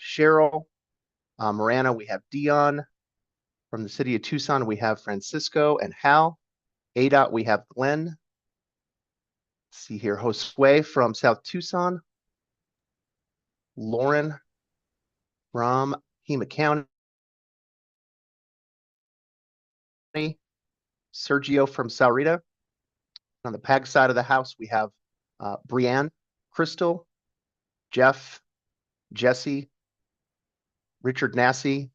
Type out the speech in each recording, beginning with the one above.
Cheryl. Marana, we have Dion. From the city of Tucson, we have Francisco and Hal. ADOT, we have Glenn. Let's see here, Josue from South Tucson. Lauren from Pima County. Sergio from Saurita. On the PAG side of the house, we have Brianne, Crystal, Jeff, Jesse, Richard Nassy,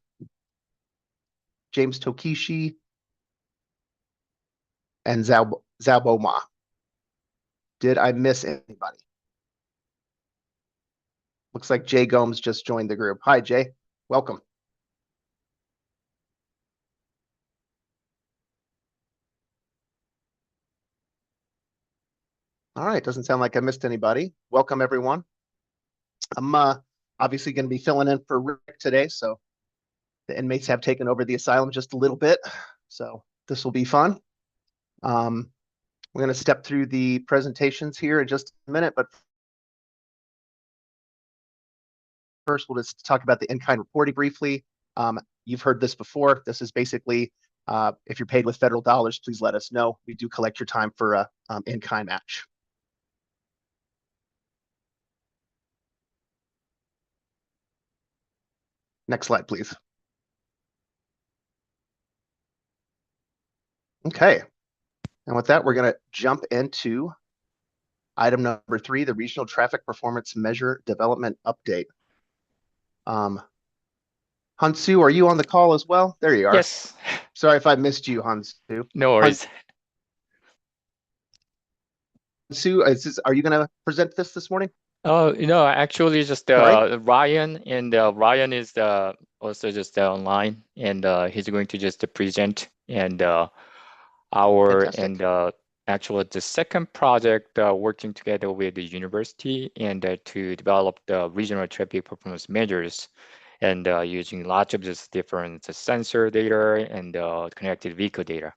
James Tokishi, and Zaboma. Did I miss anybody? Looks like Jay Gomes just joined the group. Hi, Jay. Welcome. All right, doesn't sound like I missed anybody. Welcome, everyone. I'm obviously going to be filling in for Rick today, so the inmates have taken over the asylum just a little bit, so this will be fun. We're going to step through the presentations here in just a minute, but first we'll just talk about the in-kind reporting briefly. You've heard this before. This is basically, if you're paid with federal dollars, please let us know. We do collect your time for a in-kind match. Next slide, please. Okay. And with that, we're going to jump into item number 3, the Regional Traffic Performance Measure Development Update. Hansu, are you on the call as well? There you are. Yes. Sorry if I missed you, Hansu. No worries. Hansu, are you going to present this morning? No, actually just Ryan, and Ryan is also just online, and he's going to just present, and actually the second project working together with the university and to develop the regional traffic performance measures, and using lots of just different sensor data and connected vehicle data.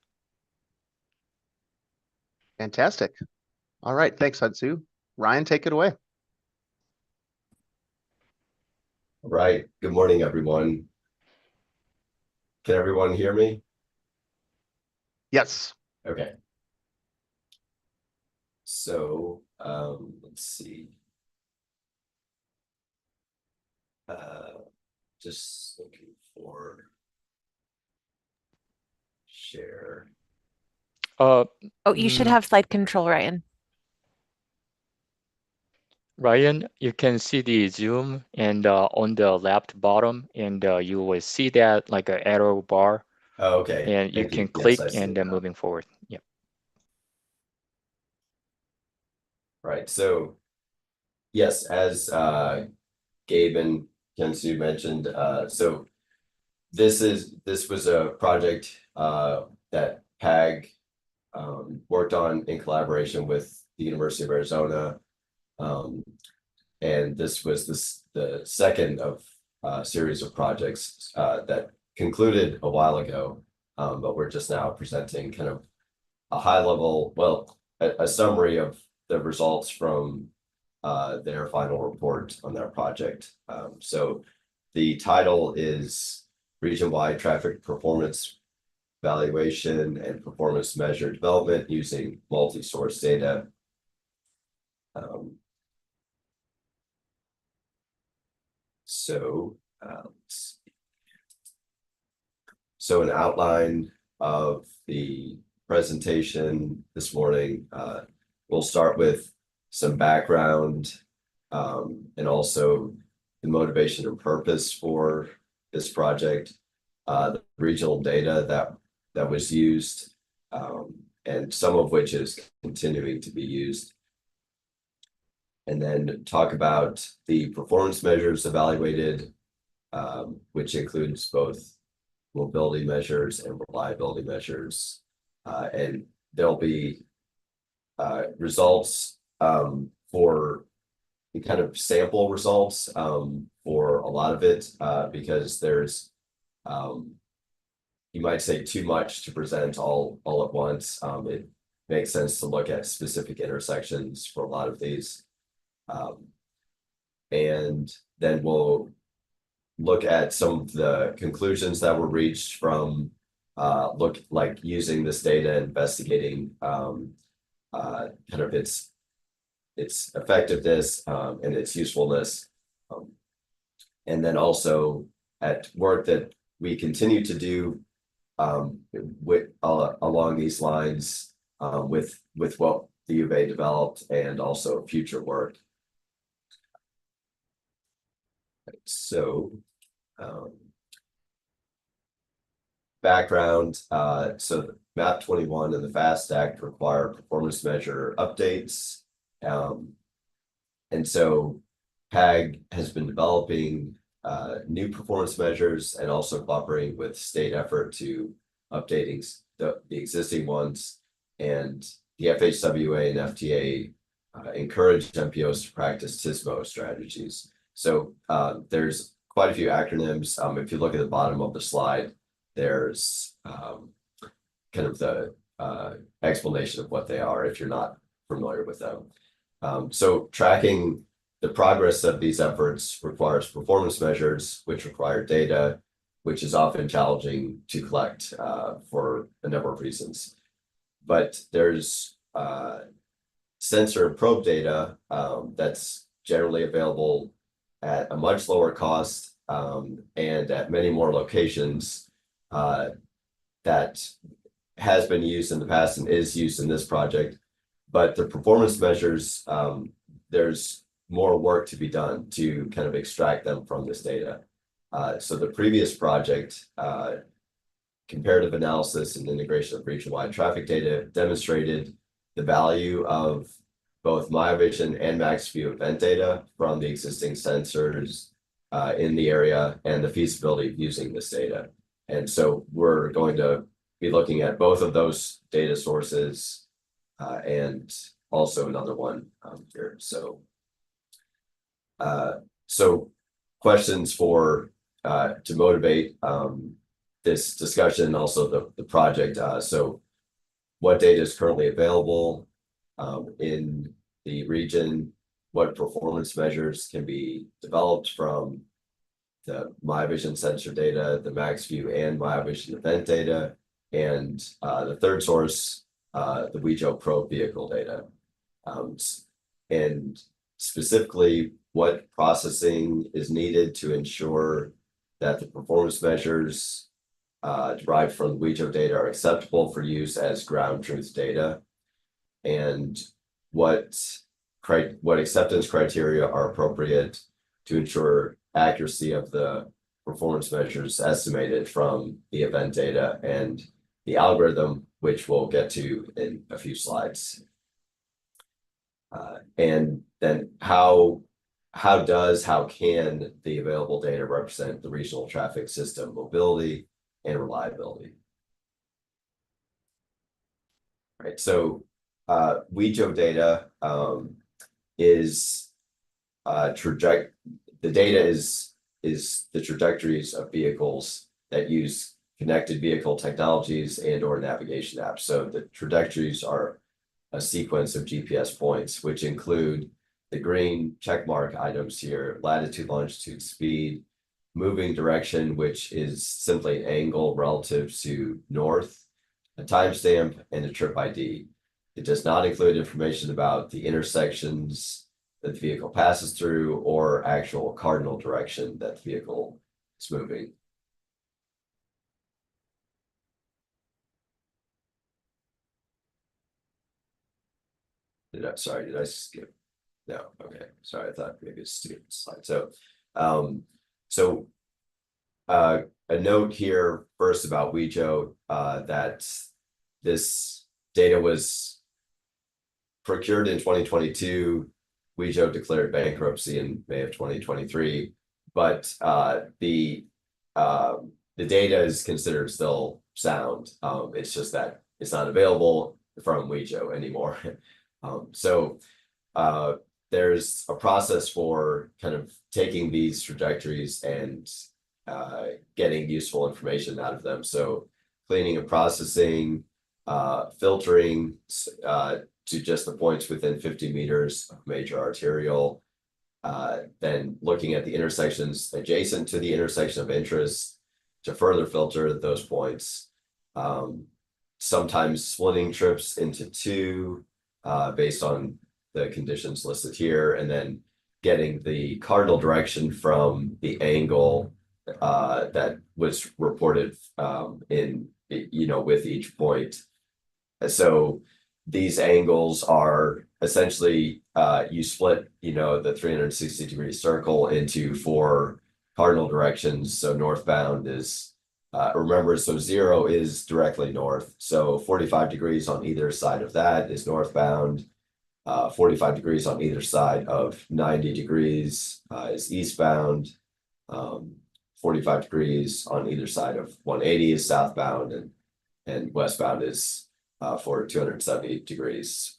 Fantastic. All right, thanks, Hansu. Ryan, take it away. Right. Good morning, everyone. Can everyone hear me? Yes. Okay. So let's see. Just looking for share. Oh, you should have slide control, Ryan. Ryan, you can see the zoom and on the left bottom, and you will see that like an arrow bar. Oh, okay. And you can click and then moving forward. Yep. Right. So yes, as Gabe and Kensu mentioned, so this was a project that PAG worked on in collaboration with the University of Arizona. And this was the second of a series of projects that concluded a while ago, but we're just now presenting kind of a high level, well, a summary of the results from their final report on their project. So the title is Region-Wide Traffic Performance Evaluation and Performance Measure Development Using Multi-Source Data. So an outline of the presentation this morning. We'll start with some background and also the motivation and purpose for this project, the regional data that was used, and some of which is continuing to be used. And then talk about the performance measures evaluated, which includes both mobility measures and reliability measures. And there'll be results for the kind of sample results for a lot of it, because there's, you might say too much to present all at once. It makes sense to look at specific intersections for a lot of these. And then we'll look at some of the conclusions that were reached from using this data, investigating kind of its effectiveness and its usefulness. And then also at work that we continue to do along these lines with what the U of A developed and also future work. So background, so MAP 21 and the FAST Act require performance measure updates. And so PAG has been developing new performance measures and also cooperating with state effort to updating the existing ones. And the FHWA and FTA encourage MPOs to practice TSMO strategies. So there's quite a few acronyms. If you look at the bottom of the slide, there's kind of the explanation of what they are if you're not familiar with them. So tracking the progress of these efforts requires performance measures, which require data, which is often challenging to collect for a number of reasons. But there's sensor and probe data that's generally available at a much lower cost and at many more locations that has been used in the past and is used in this project. But the performance measures, there's more work to be done to kind of extract them from this data. So the previous project, comparative analysis and integration of region-wide traffic data, demonstrated the value of both MyVision and MaxView event data from the existing sensors in the area and the feasibility of using this data. And so we're going to be looking at both of those data sources and also another one here. So questions for to motivate this discussion, also the project. So what data is currently available in the region? What performance measures can be developed from the MyVision sensor data, the MaxView and MyVision event data, and the third source, the Wejo probe vehicle data. And specifically, what processing is needed to ensure that the performance measures derived from the Wejo data are acceptable for use as ground truth data, and what acceptance criteria are appropriate to ensure accuracy of the performance measures estimated from the event data and the algorithm, which we'll get to in a few slides. And then how can the available data represent the regional traffic system mobility and reliability? Right, so Wejo data is the data is the trajectories of vehicles that use connected vehicle technologies and or navigation apps. So the trajectories are a sequence of GPS points, which include the green checkmark items here: latitude, longitude, speed, moving direction, which is simply an angle relative to north, a timestamp, and a trip ID. It does not include information about the intersections that the vehicle passes through or actual cardinal direction that the vehicle is moving. Did I skip? No, okay, sorry, I thought maybe it's a student slide. So, a note here first about Wejo, that this data was procured in 2022. Wejo declared bankruptcy in May of 2023, but the data is considered still sound. It's just that it's not available from Wejo anymore. So there's a process for kind of taking these trajectories and getting useful information out of them. So cleaning and processing, filtering to just the points within 50 meters of major arterial, then looking at the intersections adjacent to the intersection of interest to further filter those points. Sometimes splitting trips into two based on the conditions listed here, and then getting the cardinal direction from the angle that was reported in, with each point. So these angles are essentially, you split, the 360-degree circle into 4 cardinal directions. So northbound is, remember, so 0 is directly north. So 45 degrees on either side of that is northbound. 45 degrees on either side of 90 degrees is eastbound. 45 degrees on either side of 180 is southbound, and westbound is for 270 degrees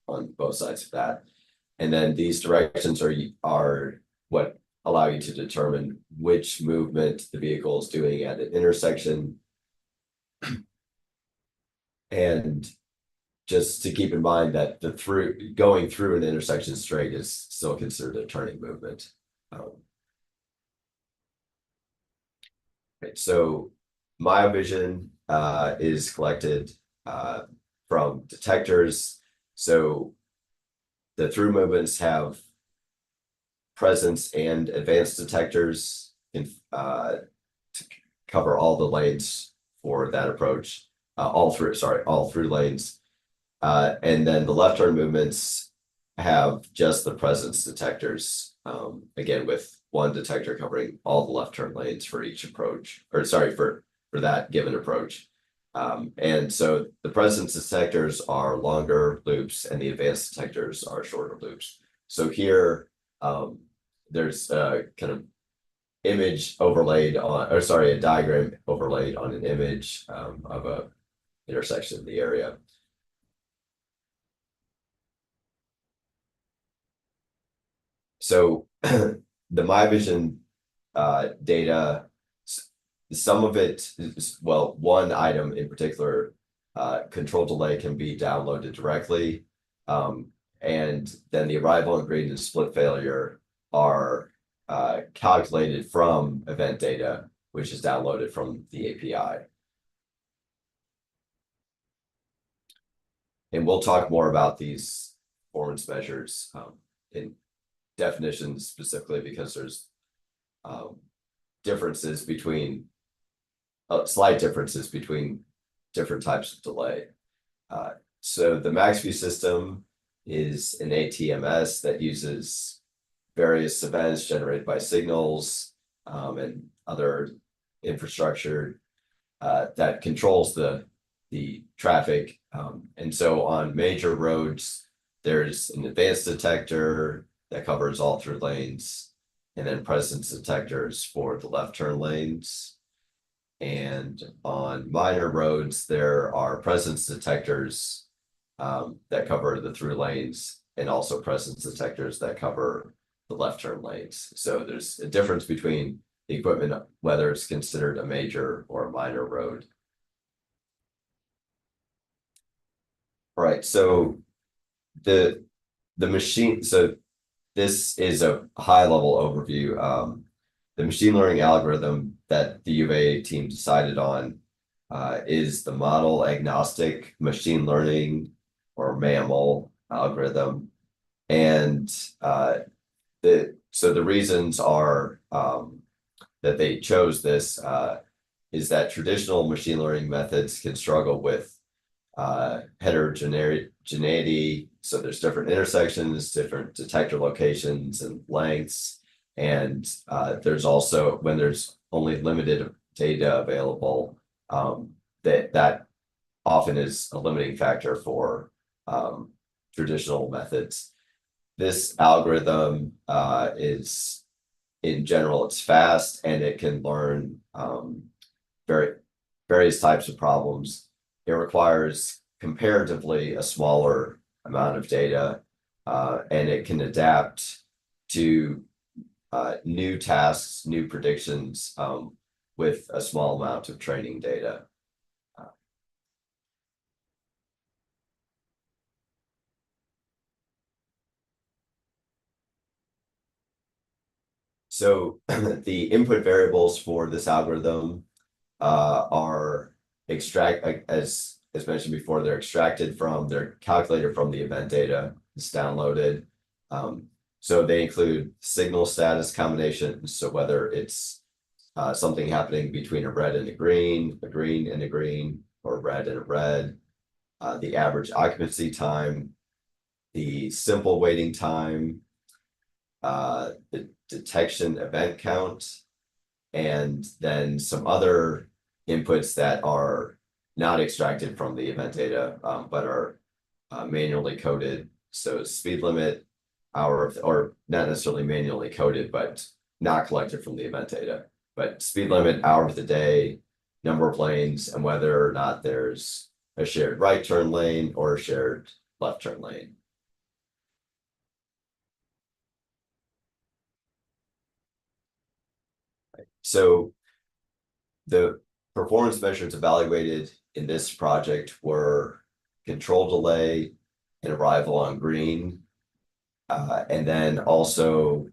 on both sides of that. And then these directions are what allow you to determine which movement the vehicle is doing at an intersection. And just to keep in mind that going through an intersection straight is still considered a turning movement. Right, so myovision is collected from detectors. So the through movements have presence and advanced detectors to cover all the lanes for that approach, all through lanes. And then the left turn movements have just the presence detectors, again, with one detector covering all the left turn lanes for each approach, or sorry, for that given approach. And so the presence detectors are longer loops and the advanced detectors are shorter loops. So here, there's a kind of image overlaid on, or sorry, a diagram overlaid on an image of a intersection in the area. So the myovision data, some of it is, well, one item in particular, control delay can be downloaded directly. And then the arrival and gradient split failure are calculated from event data, which is downloaded from the API. And we'll talk more about these performance measures in definitions specifically, because there's differences between slight differences between different types of delay. So the MaxView system is an ATMS that uses various events generated by signals and other infrastructure that controls the traffic. And so on major roads, there's an advanced detector that covers all through lanes, and then presence detectors for the left turn lanes. And on minor roads, there are presence detectors that cover the through lanes, and also presence detectors that cover the left turn lanes. So there's a difference between the equipment, whether it's considered a major or a minor road. All right, so the machine, so this is a high level overview. The machine learning algorithm that the UVA team decided on is the model agnostic machine learning, or MAML algorithm. And so the reasons are that they chose this is that traditional machine learning methods can struggle with heterogeneity. So there's different intersections, different detector locations and lengths. And there's also, when there's only limited data available, that often is a limiting factor for traditional methods. This algorithm is, in general, it's fast and it can learn various types of problems. It requires comparatively a smaller amount of data, and it can adapt to new tasks, new predictions with a small amount of training data. So the input variables for this algorithm are as mentioned before, they're calculated from the event data. It's downloaded. So they include signal status combinations. So whether it's something happening between a red and a green and a green, or red and a red, the average occupancy time, the simple waiting time, the detection event count, and then some other inputs that are not extracted from the event data, but are manually coded. So speed limit, or not necessarily manually coded, but not collected from the event data. But speed limit, hour of the day, number of lanes, and whether or not there's a shared right turn lane or a shared left turn lane. So the performance measures evaluated in this project were control delay and arrival on green. And then also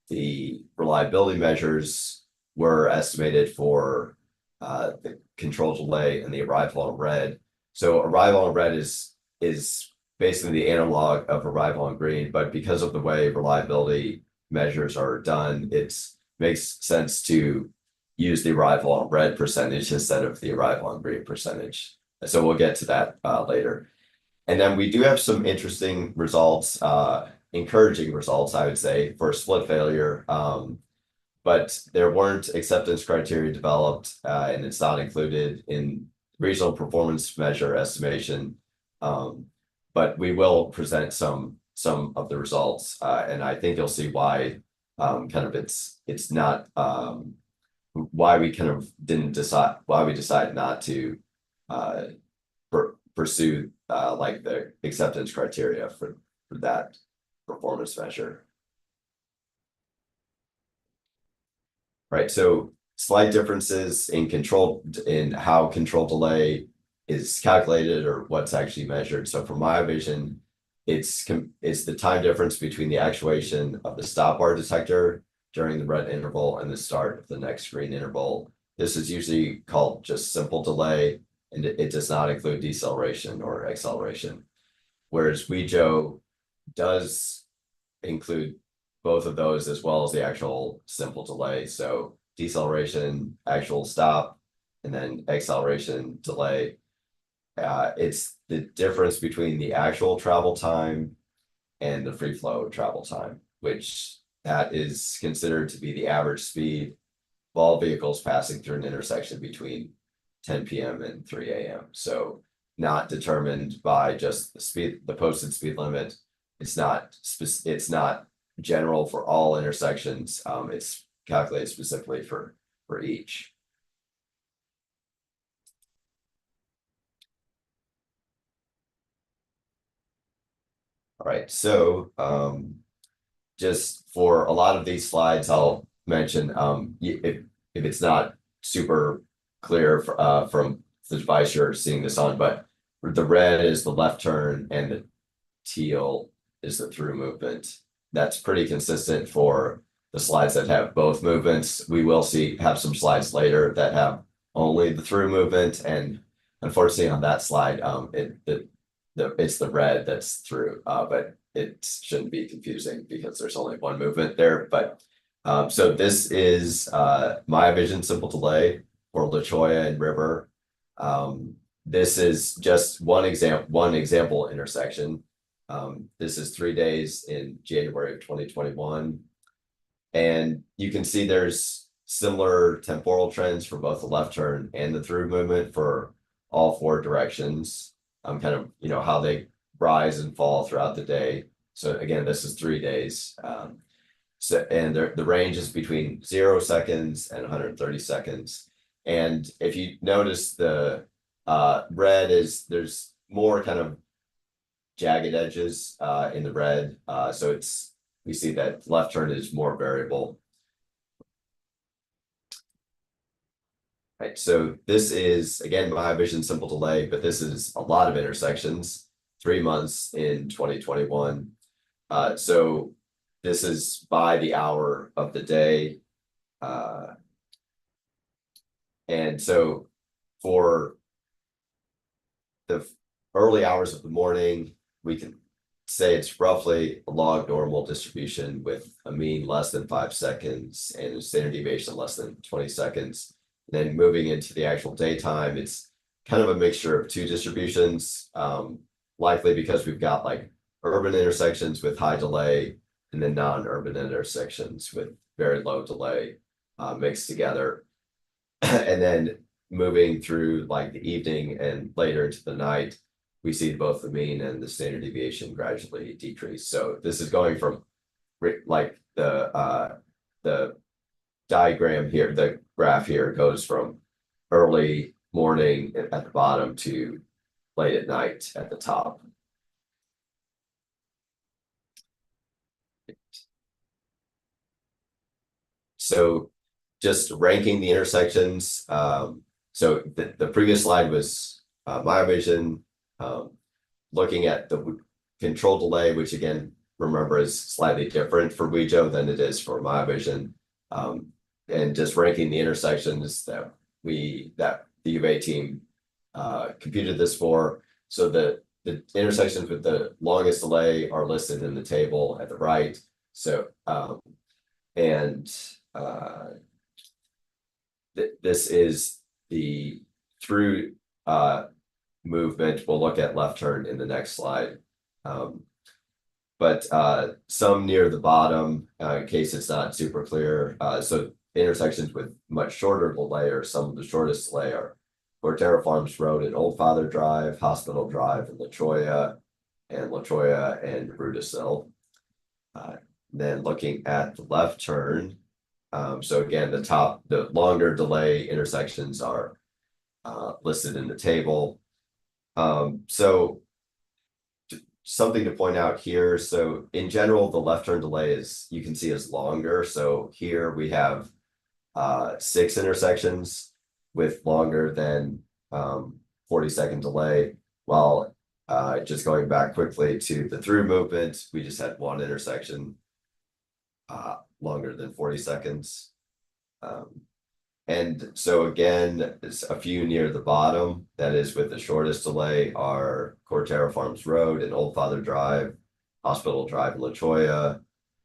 the reliability measures were estimated for the control delay and the arrival on red. So arrival on red is basically the analog of arrival on green, but because of the way reliability measures are done, it makes sense to use the arrival on red percentage instead of the arrival on green percentage. So we'll get to that later. And then we do have some interesting results, encouraging results, I would say, for split failure. But there weren't acceptance criteria developed, and it's not included in regional performance measure estimation. But we will present some of the results, and I think you'll see why it's not why we kind of didn't decide, why we decided not to pursue like the acceptance criteria for that performance measure. Right, so slight differences in how control delay is calculated or what's actually measured. So from my vision, it's the time difference between the actuation of the stop bar detector during the red interval and the start of the next green interval. This is usually called just simple delay, and it does not include deceleration or acceleration. Whereas WeJo does include both of those as well as the actual simple delay. So deceleration, actual stop, and then acceleration, delay. It's the difference between the actual travel time and the free flow travel time, which that is considered to be the average speed of all vehicles passing through an intersection between 10 p.m. and 3 a.m. So not determined by just the posted speed limit. It's not general for all intersections. It's calculated specifically for each. All right, so just for a lot of these slides, I'll mention if it's not super clear from the device you're seeing this on, but the red is the left turn and the teal is the through movement. That's pretty consistent for the slides that have both movements. We will have some slides later that have only the through movement, and unfortunately on that slide, it's the red that's through, but it shouldn't be confusing because there's only one movement there. But so this is my vision simple delay for La Cholla and River. This is just one example intersection. This is 3 days in January of 2021. And you can see there's similar temporal trends for both the left turn and the through movement for all four directions. Kind of, how they rise and fall throughout the day. So again, this is 3 days. And the range is between 0 seconds and 130 seconds. And if you notice the red there's more kind of jagged edges in the red. So we see that left turn is more variable. Right, so this is, again, my vision simple delay, but this is a lot of intersections, 3 months in 2021. So this is by the hour of the day. And so for the early hours of the morning, we can say it's roughly a log normal distribution with a mean less than 5 seconds and a standard deviation less than 20 seconds. And then moving into the actual daytime, it's kind of a mixture of two distributions, likely because we've got like urban intersections with high delay and then non-urban intersections with very low delay mixed together. And then moving through like the evening and later into the night, we see both the mean and the standard deviation gradually decrease. So this is going from like the diagram here, the graph here goes from early morning at the bottom to late at night at the top. So just ranking the intersections. So the previous slide was my vision, looking at the control delay, which again, remember is slightly different for Wejo than it is for my vision. And just ranking the intersections that the U of A team computed this for. So the intersections with the longest delay are listed in the table at the right. So this is the through movement. We'll look at left turn in the next slide. But some near the bottom, in case it's not super clear. So intersections with much shorter delay, or some of the shortest delay, are Cortera Farms Road and Old Father Drive, Hospital Drive, and La Cholla and Rudisill. Then looking at the left turn, so again, the longer delay intersections are listed in the table. So something to point out here. So in general, the left turn delay you can see is longer. So here we have 6 intersections with longer than 40-second delay, while just going back quickly to the through movement, we just had 1 intersection longer than 40 seconds. And so again, it's a few near the bottom, that is with the shortest delay, are Cortera Farms Road and Old Father Drive, Hospital Drive and La Cholla,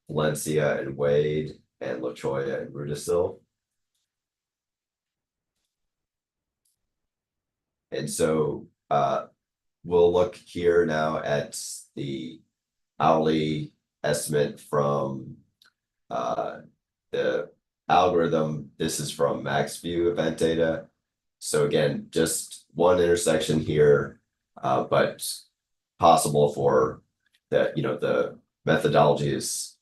Valencia and Wade, and La Cholla and Rudisill. And so we'll look here now at the hourly estimate from the algorithm. This is from MaxView event data. So again, just 1 intersection here, but possible for that, the methodology is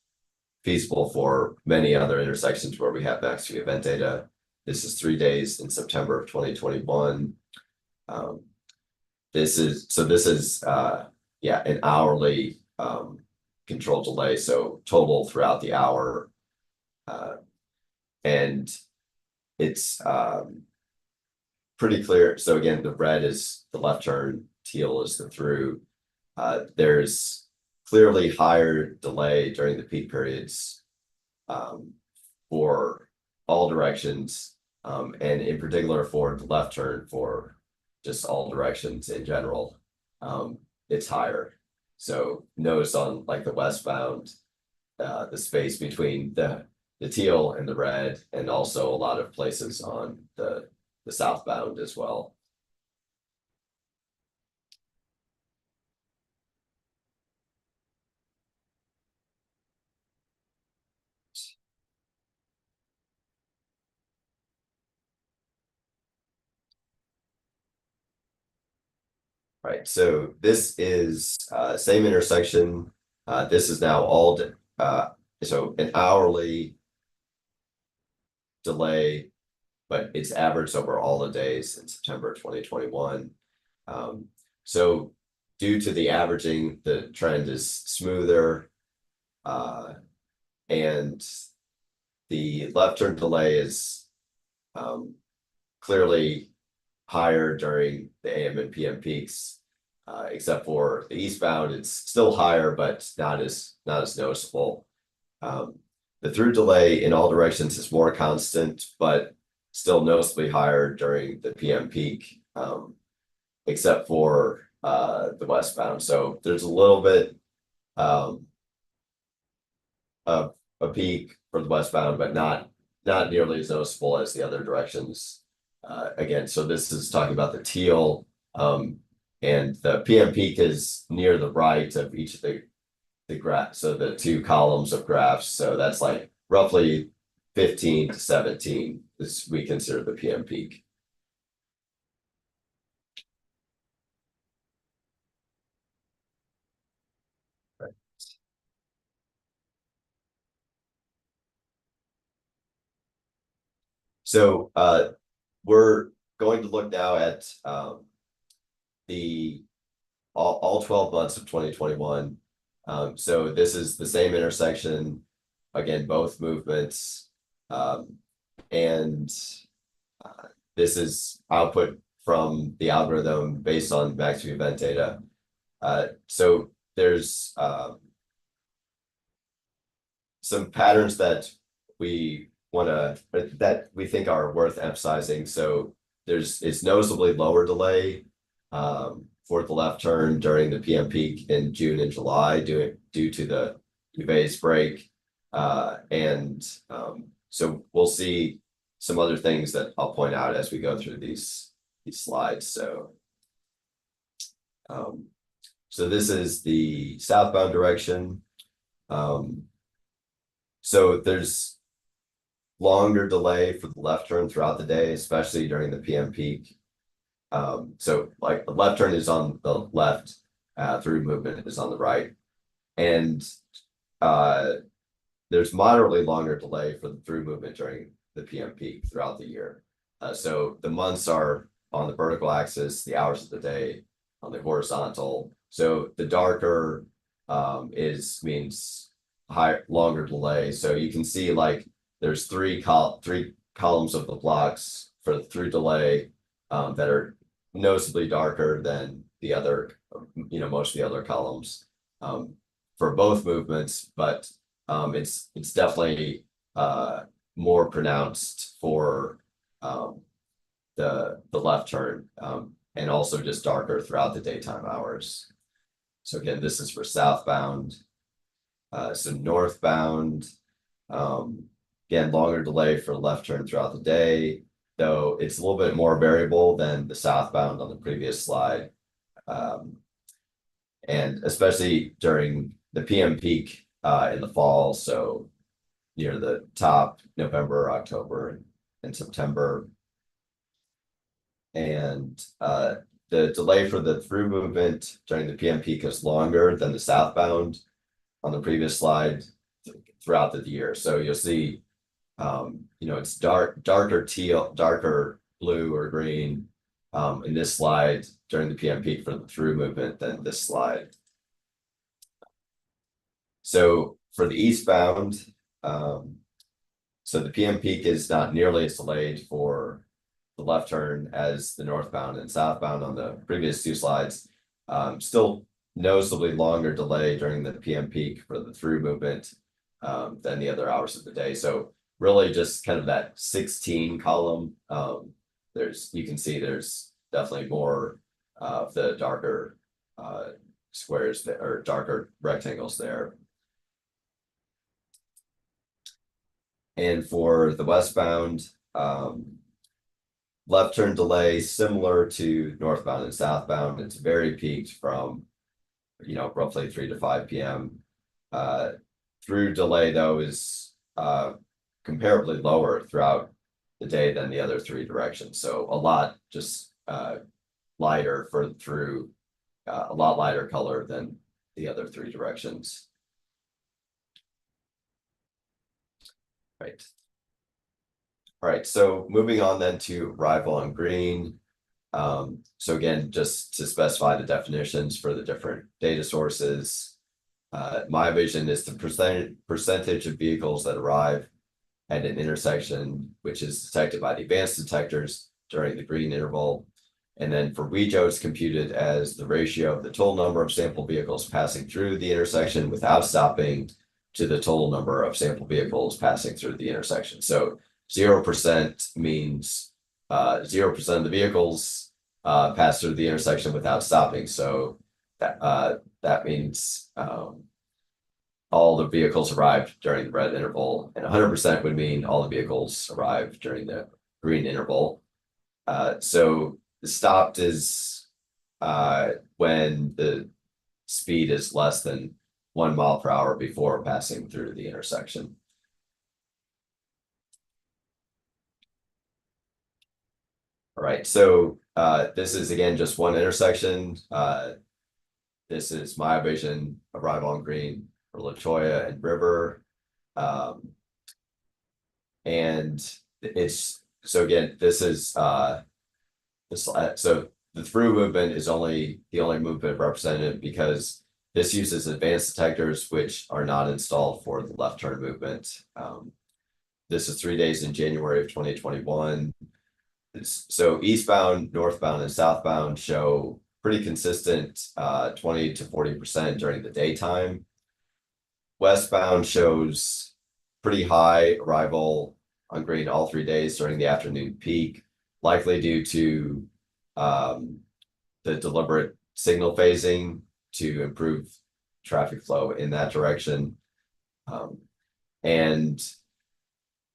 feasible for many other intersections where we have MaxView event data. This is 3 days in September of 2021. This is an hourly control delay, so total throughout the hour. And it's pretty clear. So again, the red is the left turn, teal is the through. There's clearly higher delay during the peak periods for all directions, and in particular for the left turn for just all directions in general. It's higher. So notice on like the westbound, the space between the teal and the red, and also a lot of places on the southbound as well. Right, so this is same intersection. This is now all so an hourly delay, but it's averaged over all the days in September 2021. So due to the averaging, the trend is smoother, and the left turn delay is clearly higher during the AM and PM peaks, except for the eastbound. It's still higher, but not as noticeable. The through delay in all directions is more constant, but still noticeably higher during the PM peak, except for the westbound. So there's a little bit of a peak for the westbound, but not nearly as noticeable as the other directions. Again, so this is talking about the teal, and the PM peak is near the right of each of the graph. So the two columns of graphs. So that's like roughly 15 to 17 is we consider the PM peak. So we're going to look now at the all 12 months of 2021. So this is the same intersection, again, both movements, and this is output from the algorithm based on maximum event data. So there's some patterns that we that we think are worth emphasizing. So it's noticeably lower delay for the left turn during the PM peak in June and July due to the UV's break. And so we'll see some other things that I'll point out as we go through these slides. So this is the southbound direction. So there's longer delay for the left turn throughout the day, especially during the PM peak. So like the left turn is on the left, through movement is on the right. And there's moderately longer delay for the through movement during the PM peak throughout the year. So the months are on the vertical axis, the hours of the day on the horizontal. So the darker means longer delay. So you can see like there's three columns of the blocks for the through delay that are noticeably darker than the other, most of the other columns for both movements, but it's definitely more pronounced for the left turn, and also just darker throughout the daytime hours. So again, this is for southbound. So northbound, again, longer delay for left turn throughout the day, though it's a little bit more variable than the southbound on the previous slide. And especially during the PM peak in the fall, so near the top, November, October, and September. And the delay for the through movement during the PM peak is longer than the southbound on the previous slide throughout the year. So you'll see, it's darker teal, darker blue or green in this slide during the PM peak for the through movement than this slide. So for the eastbound, so the PM peak is not nearly as delayed for the left turn as the northbound and southbound on the previous two slides. Still noticeably longer delay during the PM peak for the through movement than the other hours of the day. So really just kind of that 16 column. You can see there's definitely more of the darker squares there, or darker rectangles there. And for the westbound, left turn delay similar to northbound and southbound. It's very peaked from roughly 3 to 5 p.m. Through delay though is comparably lower throughout the day than the other three directions. So a lot just lighter for through, a lot lighter color than the other three directions. Right. All right, so moving on then to arrival on green. So again, just to specify the definitions for the different data sources, my vision is the percentage of vehicles that arrive at an intersection, which is detected by the advanced detectors during the green interval. And then for WEJO, it's computed as the ratio of the total number of sample vehicles passing through the intersection without stopping to the total number of sample vehicles passing through the intersection. So 0% means 0% of the vehicles pass through the intersection without stopping. So that means all the vehicles arrived during the red interval, and 100% would mean all the vehicles arrived during the green interval. So the stopped is when the speed is less than 1 mile per hour before passing through the intersection. All right, so this is again just one intersection. This is my vision, arrival on green for La Cholla and River. And it's, so again, this is so the through movement is the only movement represented because this uses advanced detectors which are not installed for the left turn movement. This is 3 days in January of 2021. So eastbound, northbound, and southbound show pretty consistent 20 to 40% during the daytime. Westbound shows pretty high arrival on green all 3 days during the afternoon peak, likely due to the deliberate signal phasing to improve traffic flow in that direction. And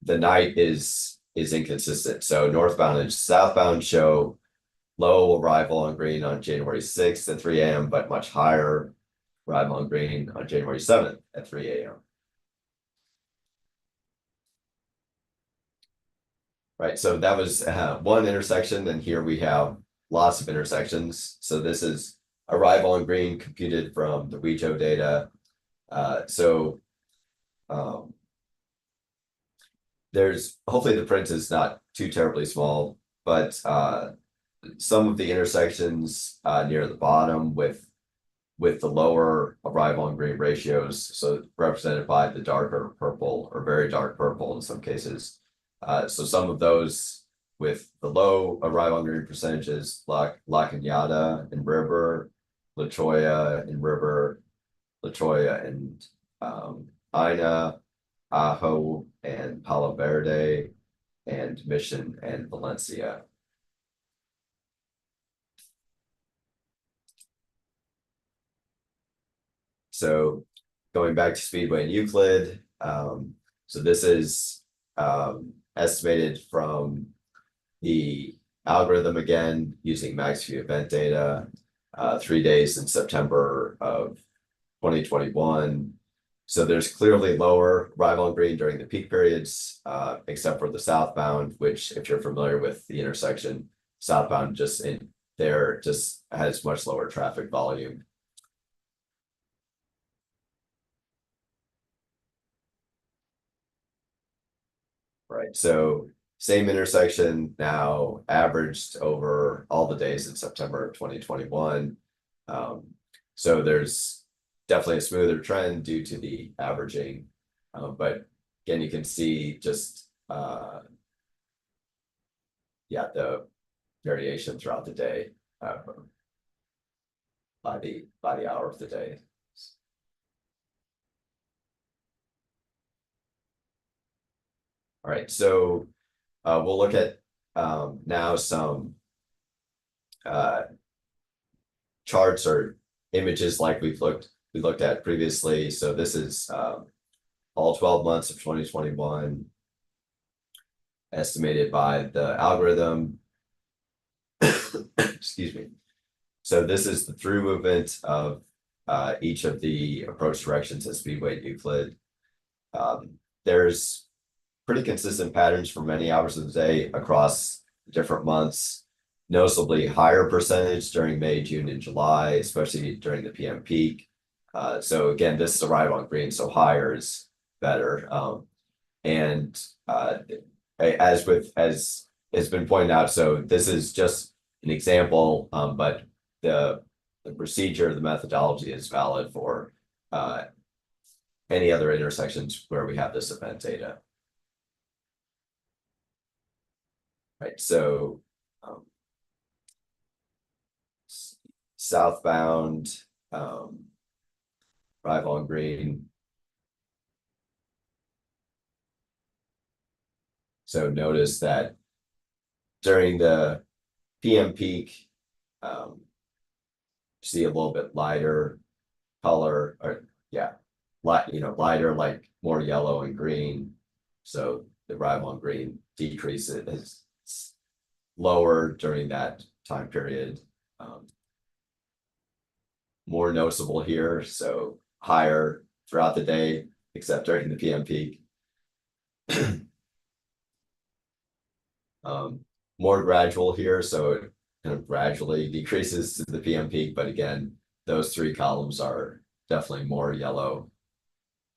the night is inconsistent. So northbound and southbound show low arrival on green on January 6th at 3 a.m., but much higher arrival on green on January 7th at 3 a.m. Right, so that was one intersection, and here we have lots of intersections. So this is arrival on green computed from the WeJo data. There's, hopefully the print is not too terribly small, but some of the intersections near the bottom with the lower arrival on green ratios, so represented by the darker purple or very dark purple in some cases. So some of those with the low arrival on green percentages, La Cañada and River, La Cholla and River, La Cholla and Ina, Ajo and Palo Verde, and Mission and Valencia. So going back to Speedway and Euclid, so this is estimated from the algorithm again using MaxView event data, 3 days in September of 2021. So there's clearly lower arrival on green during the peak periods, except for the southbound, which if you're familiar with the intersection, southbound just has much lower traffic volume. Right, so same intersection now averaged over all the days in September of 2021. So there's definitely a smoother trend due to the averaging, but again, you can see just the variation throughout the day by the hour of the day. All right, so we'll look at now some charts or images like we looked at previously. So this is all 12 months of 2021 estimated by the algorithm. Excuse me. So this is the through movement of each of the approach directions at Speedway and Euclid. There's pretty consistent patterns for many hours of the day across different months, noticeably higher percentage during May, June, and July, especially during the PM peak. So again, this is arrival on green, so higher is better. As has been pointed out, so this is just an example, but the procedure, the methodology is valid for any other intersections where we have this event data. Right, so southbound, arrival on green, So notice that during the PM peak, see a little bit lighter color, or yeah, lighter, like more yellow and green. So the arrival on green decreases lower during that time period. More noticeable here, so higher throughout the day, except during the PM peak. More gradual here, so it kind of gradually decreases to the PM peak, but again, those three columns are definitely more yellow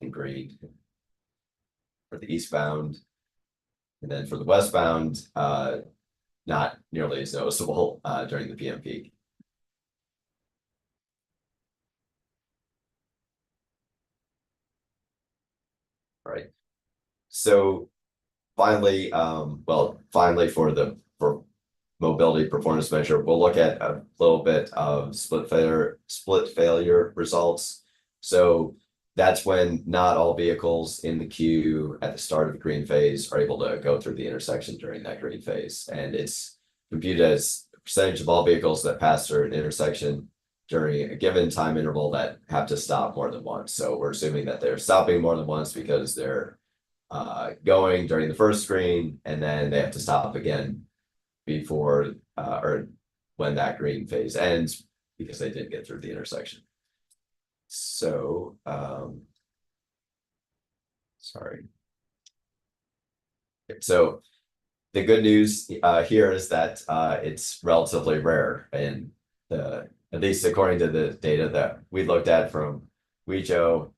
and green for the eastbound. And then for the westbound, not nearly as noticeable during the PM peak. All right. So finally, finally for mobility performance measure, we'll look at a little bit of split failure results. So that's when not all vehicles in the queue at the start of the green phase are able to go through the intersection during that green phase. And it's computed as a percentage of all vehicles that pass through an intersection during a given time interval that have to stop more than once. So we're assuming that they're stopping more than once because they're going during the first screen, and then they have to stop again before or when that green phase ends because they didn't get through the intersection. So sorry. So the good news here is that it's relatively rare, and at least according to the data that we looked at from WeJo,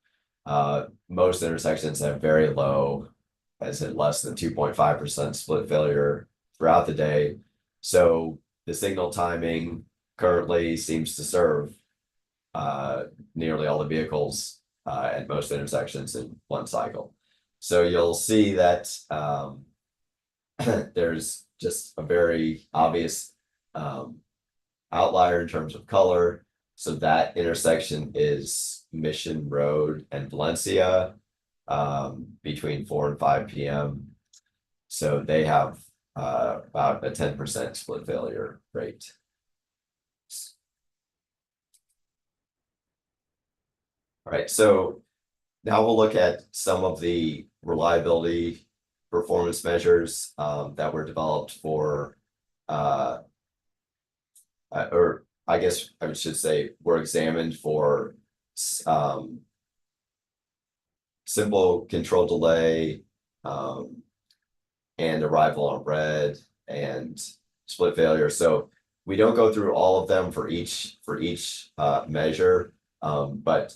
most intersections have very low, as in less than 2.5% split failure throughout the day. So the signal timing currently seems to serve nearly all the vehicles at most intersections in one cycle. So you'll see that there's just a very obvious outlier in terms of color. So that intersection is Mission Road and Valencia between 4 and 5 p.m. So they have about a 10% split failure rate. All right, so now we'll look at some of the reliability performance measures that were developed for, or I guess I should say, were examined for simple control delay and arrival on red and split failure. So we don't go through all of them for each measure, but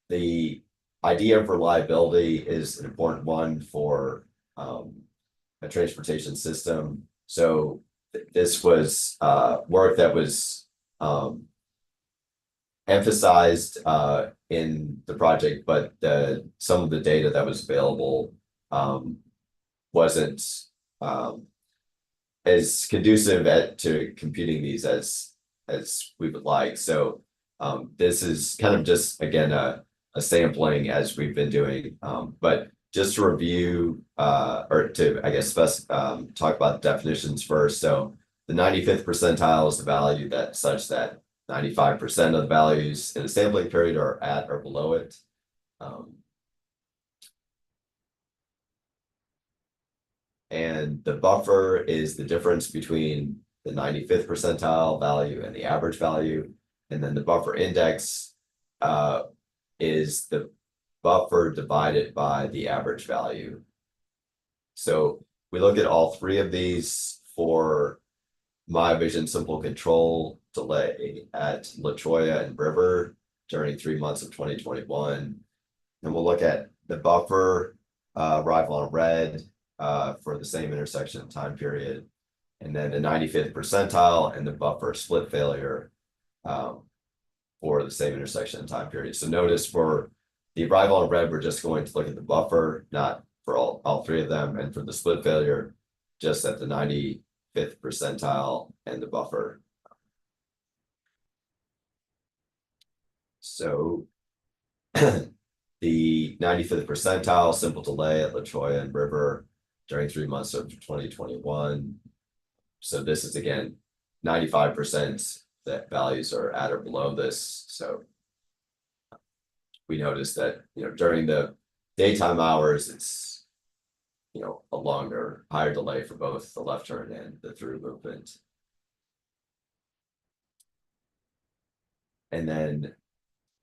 the idea of reliability is an important one for a transportation system. So this was work that was emphasized in the project, but some of the data that was available wasn't as conducive to computing these as we would like. So this is kind of just, again, a sampling as we've been doing, but just to review or to, I guess, talk about the definitions first. So the 95th percentile is the value that such that 95% of the values in a sampling period are at or below it. And the buffer is the difference between the 95th percentile value and the average value. And then the buffer index is the buffer divided by the average value. So we look at all three of these for my vision simple control delay at La Cholla and River during 3 months of 2021. And we'll look at the buffer arrival on red for the same intersection time period, and then the 95th percentile and the buffer split failure for the same intersection time period. So notice for the arrival on red, we're just going to look at the buffer, not for all three of them, and for the split failure, just at the 95th percentile and the buffer. So the 95th percentile simple delay at La Cholla and River during 3 months of 2021. So this is again 95% that values are at or below this. So we noticed that during the daytime hours, it's a longer, higher delay for both the left turn and the through movement. And then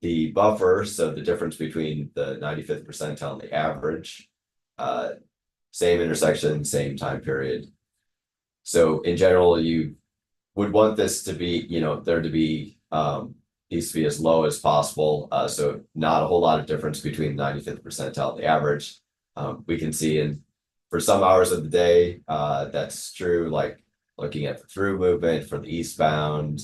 the buffer, so the difference between the 95th percentile and the average, same intersection, same time period. So in general, you would want this to be, there to be, needs to be as low as possible. So not a whole lot of difference between the 95th percentile and the average. We can see for some hours of the day, that's true, like looking at the through movement for the eastbound,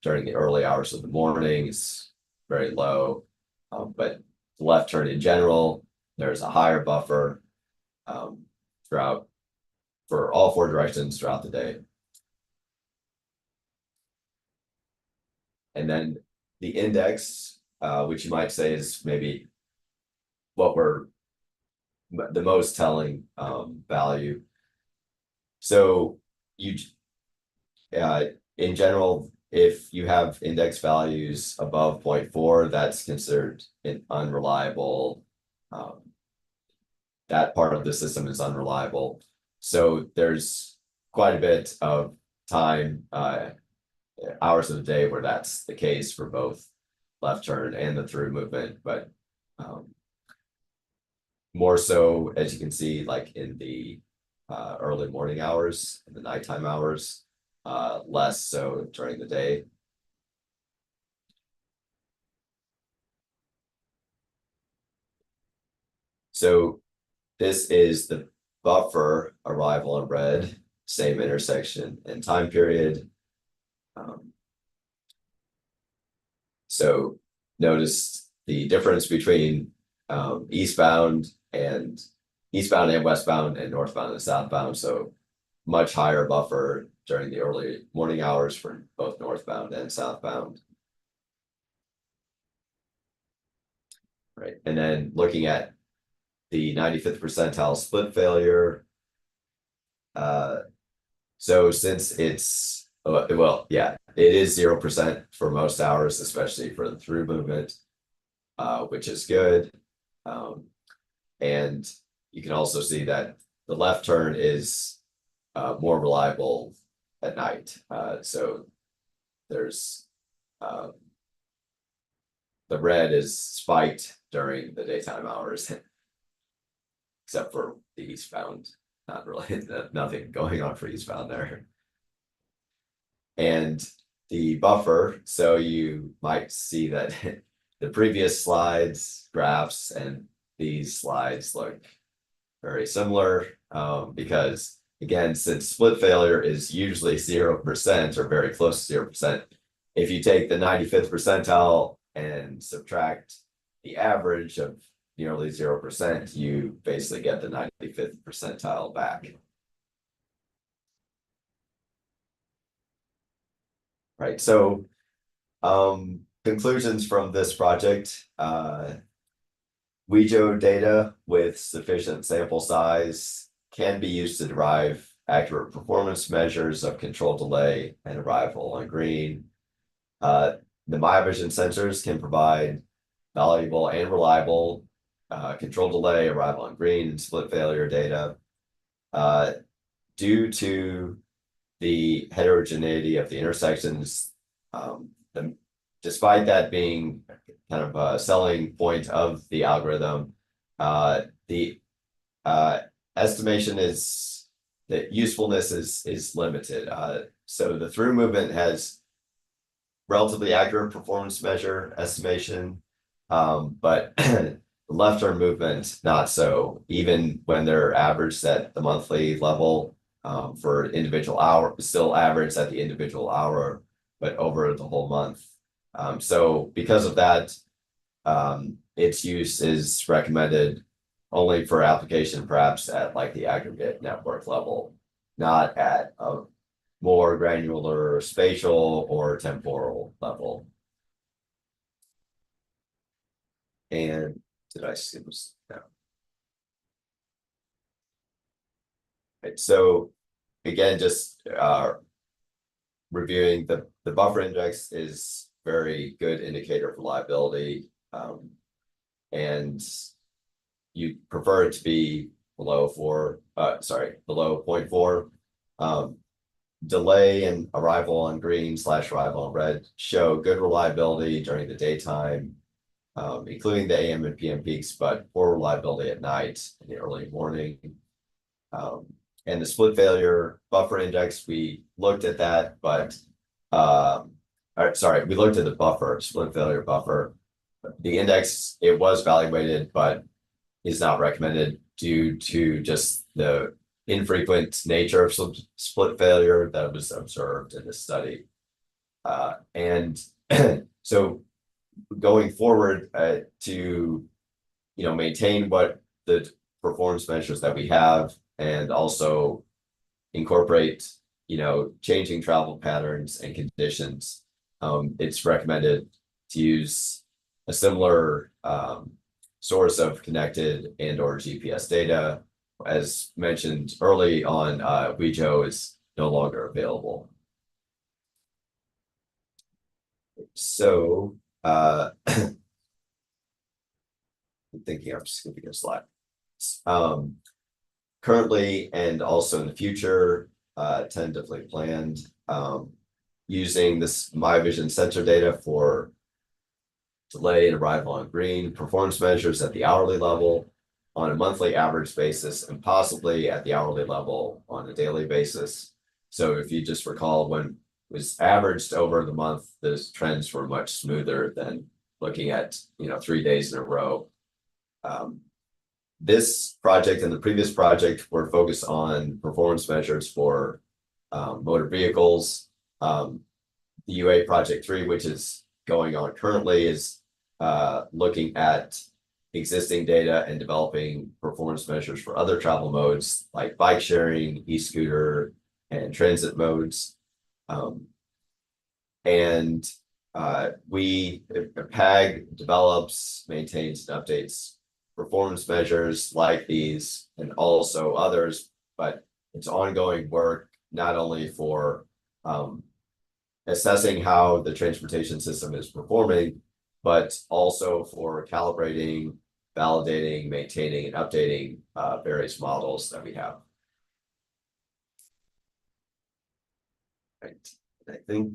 during the early hours of the morning is very low. But the left turn in general, there's a higher buffer throughout for all 4 directions throughout the day. And then the index, which you might say is maybe what we're the most telling value. So you in general, if you have index values above 0.4, that's considered an unreliable. That part of the system is unreliable. So there's quite a bit of time, hours of the day where that's the case for both left turn and the through movement, but more so, as you can see, like in the early morning hours and the nighttime hours, less so during the day. So this is the buffer arrival in red, same intersection and time period. So notice the difference between eastbound and westbound and northbound and southbound. So much higher buffer during the early morning hours for both northbound and southbound. Right, and then looking at the 95th percentile split failure. So since it's, well, yeah, it is 0% for most hours, especially for the through movement, which is good. And you can also see that the left turn is more reliable at night. So there's the red is spiked during the daytime hours, except for the eastbound. Not really, nothing going on for eastbound there. And the buffer, so you might see that the previous slides, graphs, and these slides look very similar, because again, since split failure is usually 0% or very close to 0%, if you take the 95th percentile and subtract the average of nearly 0%, you basically get the 95th percentile back. Right, so conclusions from this project. WeJo data with sufficient sample size can be used to derive accurate performance measures of control delay and arrival on green. The MyVision sensors can provide valuable and reliable control delay, arrival on green, and split failure data. Due to the heterogeneity of the intersections, despite that being kind of a selling point of the algorithm, the estimation is that usefulness is limited. So the through movement has relatively accurate performance measure estimation, but the left turn movement not so. Even when they're averaged at the monthly level, for individual hour, still averaged at the individual hour, but over the whole month. So because of that, its use is recommended only for application perhaps at like the aggregate network level, not at a more granular spatial or temporal level. And did I skip? No. Right, so again, just reviewing the buffer index is very good indicator of reliability. And you prefer it to be below below 0.4. Delay and arrival on green / arrival on red show good reliability during the daytime, including the AM and PM peaks, but poor reliability at night in the early morning. And the split failure buffer index, we looked at that, but we looked at the split failure buffer. The index, it was evaluated, but is not recommended due to just the infrequent nature of split failure that was observed in this study. And so going forward to maintain what the performance measures that we have, and also incorporate changing travel patterns and conditions, it's recommended to use a similar source of connected and or GPS data. As mentioned early on, WeJo is no longer available. So I'm thinking I'm skipping a slide. Currently and also in the future, tentatively planned, using this MyVision sensor data for delay and arrival on green, performance measures at the hourly level on a monthly average basis, and possibly at the hourly level on a daily basis. So if you just recall, when it was averaged over the month, those trends were much smoother than looking at 3 days in a row. This project and the previous project were focused on performance measures for motor vehicles. The UA Project 3, which is going on currently, is looking at existing data and developing performance measures for other travel modes like bike sharing, e-scooter, and transit modes. PAG develops, maintains, and updates performance measures like these and also others, but it's ongoing work not only for assessing how the transportation system is performing, but also for calibrating, validating, maintaining, and updating various models that we have. Right. I think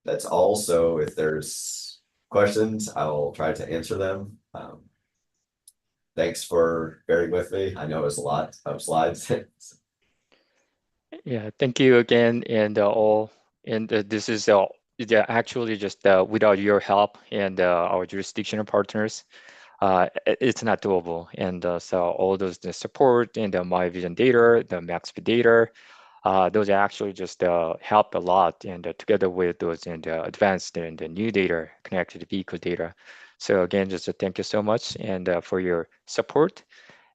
that's all. So if there's questions, I will try to answer them. Thanks for bearing with me. I know it's a lot of slides. Yeah, thank you again, and this is actually just without your help and our jurisdictional partners, it's not doable. And so all the support and the MyVision data, the MaxV data, those actually just help a lot, and together with those and advanced and the new data, connected vehicle data. So again, just thank you so much and for your support.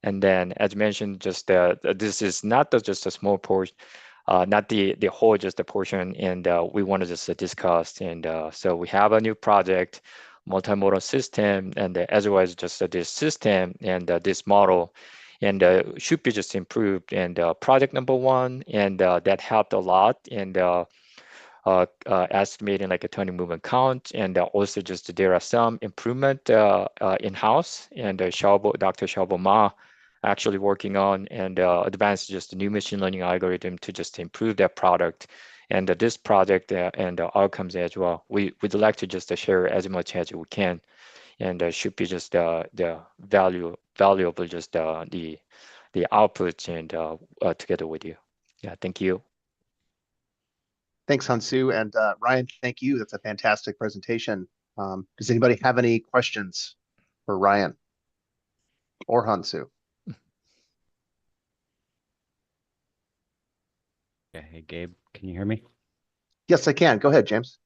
And then, as mentioned, just this is not just a small portion, not the whole, just a portion, and we want to just discuss. And so we have a new project, multimodal system, and as well as just this system and this model, and should be just improved. And project number 1, and that helped a lot. And estimating like a turning movement count, and also just there are some improvement in-house, and Dr. Xiaobo Ma actually working on and advanced just a new machine learning algorithm to just improve that product. And this project and outcomes as well, we'd like to just share as much as we can, and should be just the valuable just the outputs and together with you. Yeah, thank you. Thanks, Hansu. And Ryan, thank you. That's a fantastic presentation. Does anybody have any questions for Ryan or Hansu? Yeah, hey, Gabe, can you hear me? Yes, I can. Go ahead, James.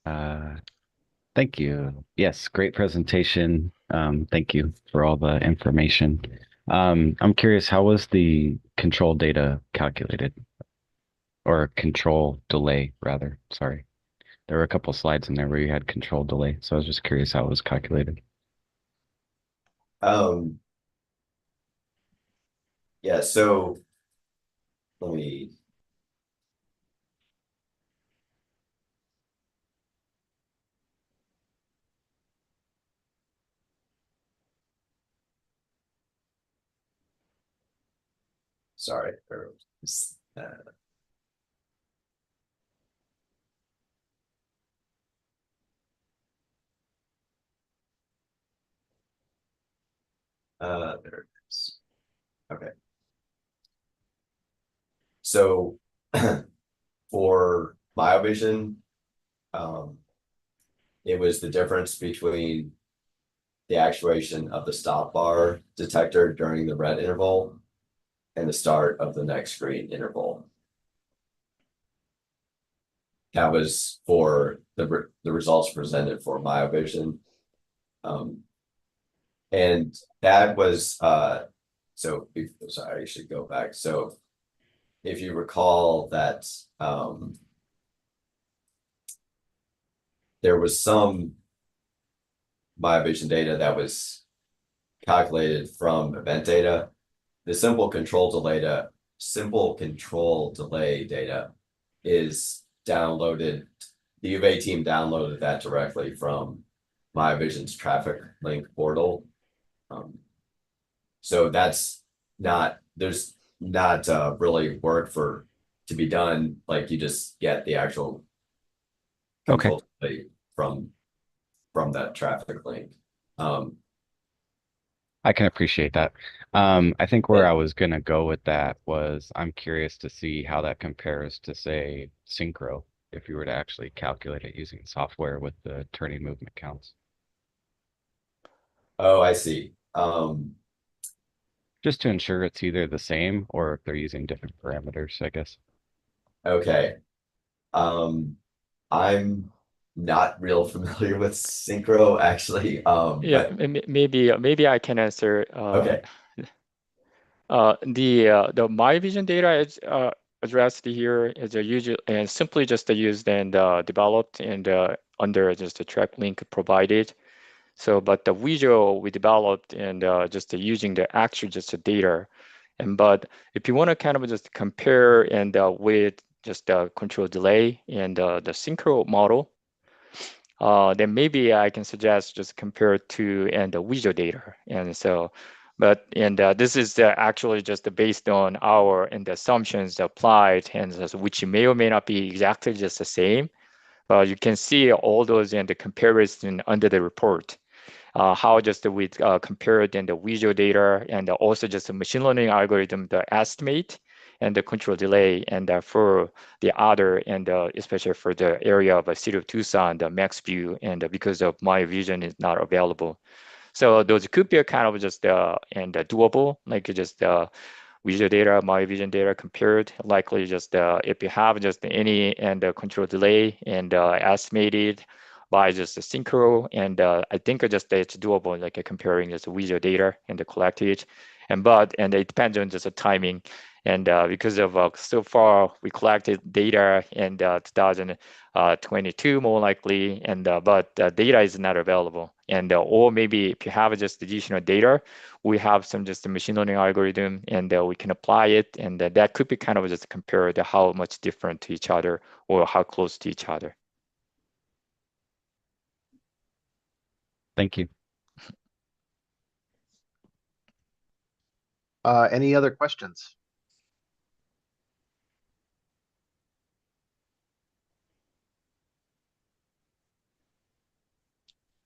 Thank you. Yes, great presentation. Thank you for all the information. I'm curious, how was the control data calculated? Or control delay, rather. Sorry. There were a couple slides in there where you had control delay, so I was just curious how it was calculated. Yeah, so let me. Sorry. There it is. Okay. So for BioVision, it was the difference between the actuation of the stop bar detector during the red interval and the start of the next green interval. That was for the results presented for BioVision. And that was so sorry, I should go back. So if you recall that there was some BioVision data that was calculated from event data. The simple control delay data is downloaded. The UVA team downloaded that directly from BioVision's traffic link portal. So that's not, there's not really work to be done. Like you just get the actual control delay from that traffic link. I can appreciate that. I think where I was gonna go with that was I'm curious to see how that compares to, say, synchro, if you were to actually calculate it using software with the turning movement counts. Oh, I see. Just to ensure it's either the same or if they're using different parameters, I guess. Okay. I'm not real familiar with synchro actually. Yeah, But maybe I can answer. okay. The My Vision data is addressed here is a usual and simply just used and developed and under just a track link provided. So, but the visual we developed and just using the actual just the data. And but if you want to kind of just compare and with just the control delay and the synchro model, then maybe I can suggest just compare it to and the visual data. And so, but and this is actually just based on our and the assumptions applied, and which may or may not be exactly just the same. You can see all those in the comparison under the report. How just we compare it in the visual data and also just the machine learning algorithm, the estimate and the control delay, and for the other, and especially for the area of City of Tucson, the max view, and because of my vision is not available. So those could be a kind of just and doable, like just visual data, my vision data compared, likely just if you have just any and control delay and estimated by just the synchro, and I think just it's doable, like comparing just visual data and the collected, and it depends on just the timing, and because of so far we collected data in 2022 more likely, and but data is not available, and or maybe if you have just additional data, we have some just a machine learning algorithm, and we can apply it, and that could be kind of just compare the how much different to each other or how close to each other. Thank you. Any other questions?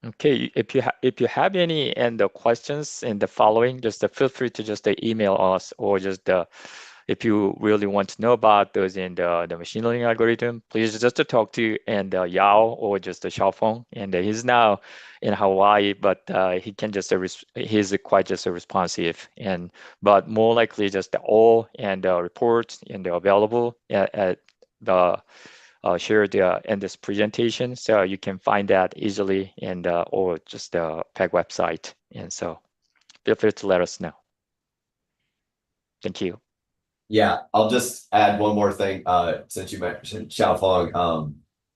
Okay, if you have any and the questions in the following, just feel free to just email us, or just if you really want to know about those in the machine learning algorithm, please just to talk to and Yao or just Xiaofeng, and he's now in Hawaii, but he can just he's quite just responsive, and but more likely just all and reports and available at the shared in this presentation, so you can find that easily in the or just the PEG website. And so feel free to let us know. Thank you. Yeah, I'll just add one more thing. Since you mentioned Xiaofeng,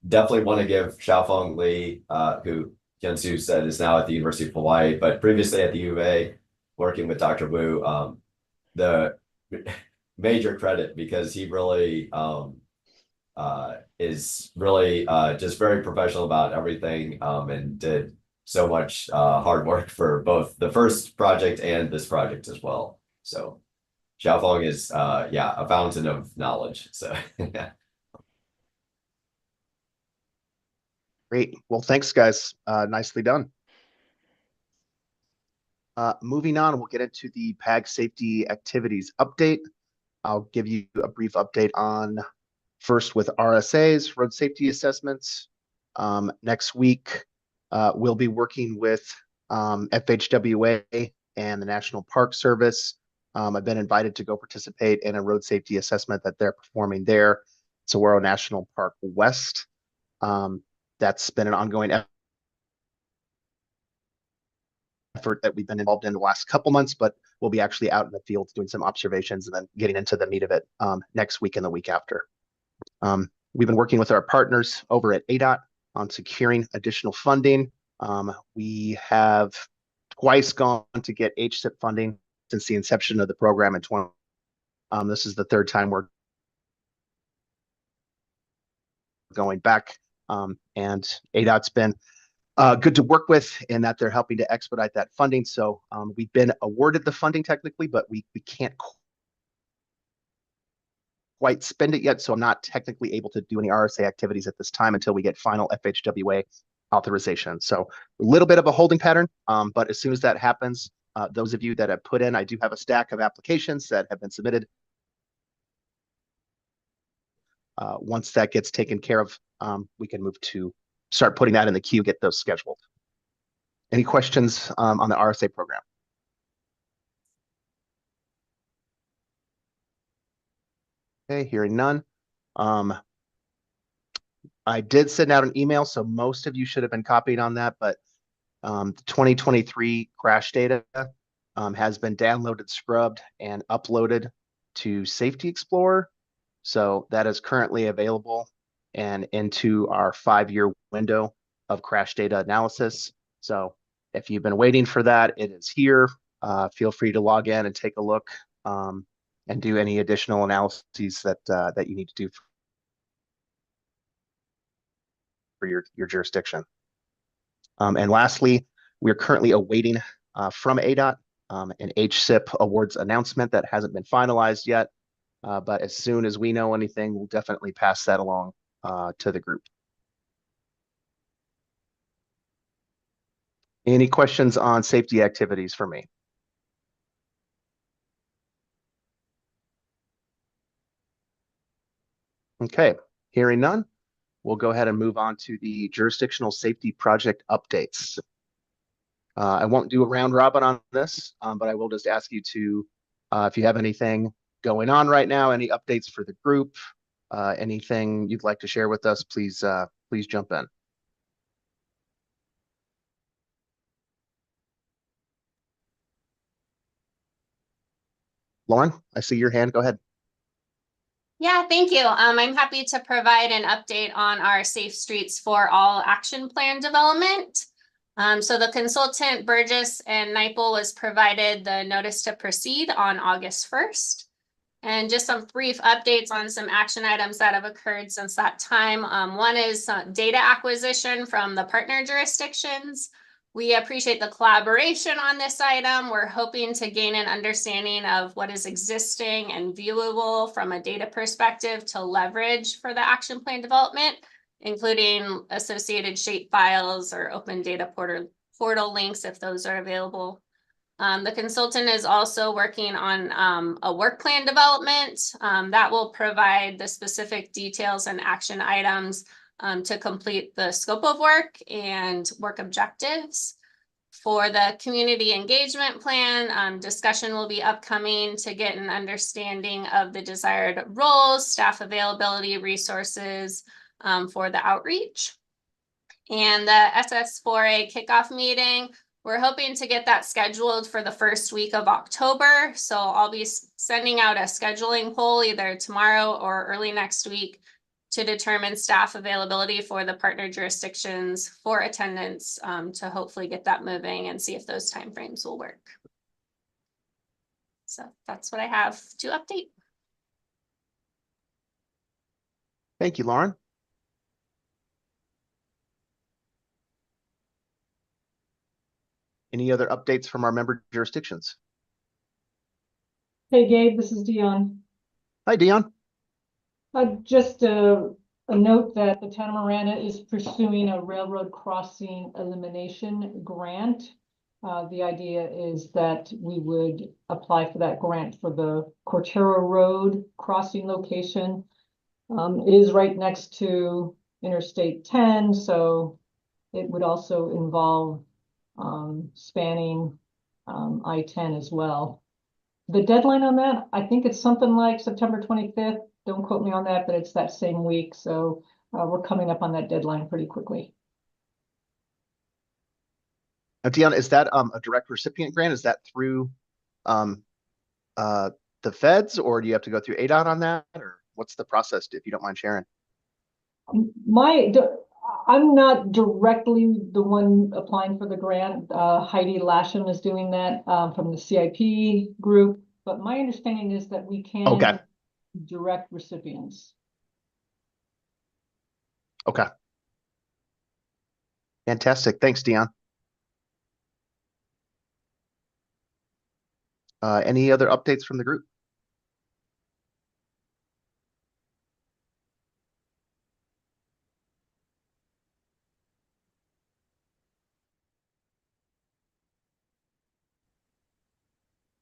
definitely want to give Xiaofeng Li, who Hyunsu said is now at the University of Hawaii, but previously at the UVA, working with Dr. Wu. The major credit because he really is really just very professional about everything and did so much hard work for both the first project and this project as well. So Xiaofeng is yeah, a fountain of knowledge. So Great. Well, thanks, guys. Nicely done. Moving on, we'll get into the PAG safety activities update. I'll give you a brief update on first with RSAs, road safety assessments. Next week, we'll be working with FHWA and the National Park Service. I've been invited to go participate in a road safety assessment that they're performing there, Saguaro National Park West. That's been an ongoing effort that we've been involved in the last couple months, but we'll be actually out in the field doing some observations and then getting into the meat of it next week and the week after. We've been working with our partners over at ADOT on securing additional funding. We have twice gone to get HSIP funding since the inception of the program in 20. This is the third time we're going back, and ADOT's been good to work with in that they're helping to expedite that funding. So we've been awarded the funding technically, but we can't quite spend it yet. So I'm not technically able to do any RSA activities at this time until we get final FHWA authorization. So a little bit of a holding pattern, but as soon as that happens, those of you that have put in, I do have a stack of applications that have been submitted. Once that gets taken care of, we can move to start putting that in the queue, get those scheduled. Any questions on the RSA program? Okay, hearing none. I did send out an email, so most of you should have been copied on that, but the 2023 crash data has been downloaded, scrubbed, and uploaded to Safety Explorer. So that is currently available and into our 5-year window of crash data analysis. So if you've been waiting for that, it is here. Feel free to log in and take a look and do any additional analyses that you need to do for your jurisdiction. And lastly, we're currently awaiting from ADOT an HSIP awards announcement that hasn't been finalized yet. But as soon as we know anything, we'll definitely pass that along to the group. Any questions on safety activities for me? Okay, hearing none, we'll go ahead and move on to the jurisdictional safety project updates. I won't do a round robin on this, but I will just ask you to, if you have anything going on right now, any updates for the group, anything you'd like to share with us, please jump in. Lauren, I see your hand. Go ahead. Yeah, thank you. I'm happy to provide an update on our Safe Streets for All action plan development. So the consultant Burgess and NIPL was provided the notice to proceed on August 1st. And just some brief updates on some action items that have occurred since that time. One is data acquisition from the partner jurisdictions. We appreciate the collaboration on this item. We're hoping to gain an understanding of what is existing and viewable from a data perspective to leverage for the action plan development, including associated shape files or open data portal links if those are available. The consultant is also working on a work plan development that will provide the specific details and action items to complete the scope of work and work objectives. For the community engagement plan, discussion will be upcoming to get an understanding of the desired roles, staff availability, resources for the outreach. And the SS4A kickoff meeting, we're hoping to get that scheduled for the first week of October. So I'll be sending out a scheduling poll either tomorrow or early next week to determine staff availability for the partner jurisdictions for attendance to hopefully get that moving and see if those timeframes will work. So that's what I have to update. Thank you, Lauren. Any other updates from our member jurisdictions? Hey Gabe, this is Dion. Hi, Dion. Just a note that the town of Marana is pursuing a railroad crossing elimination grant. The idea is that we would apply for that grant for the Cortero Road crossing location. It is right next to Interstate 10, so it would also involve spanning I-10 as well. The deadline on that, I think it's something like September 25th. Don't quote me on that, but it's that same week. So we're coming up on that deadline pretty quickly. Now, Dion, is that a direct recipient grant? Is that through the feds, or do you have to go through ADOT on that? Or what's the process, if you don't mind sharing? I'm not directly the one applying for the grant. Heidi Lasham is doing that from the CIP group. But my understanding is that we can Okay. direct recipients. Okay. Fantastic. Thanks, Dion. Any other updates from the group?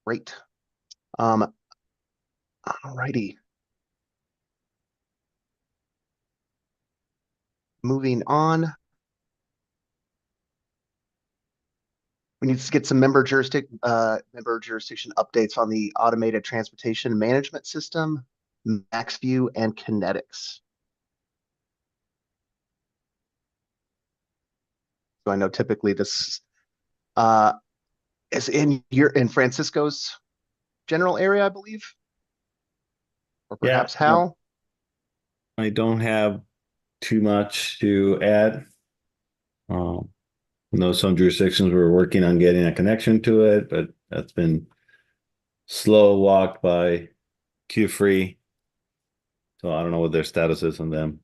Great. Alrighty. Moving on. We need to get some member jurisdiction updates on the automated transportation management system, MaxView, and Kinetics. So I know typically this is in Francisco's general area, I believe, or perhaps Hal. I don't have too much to add. I know some jurisdictions were working on getting a connection to it, but that's been slow walked by Q-Free. So I don't know what their status is on them.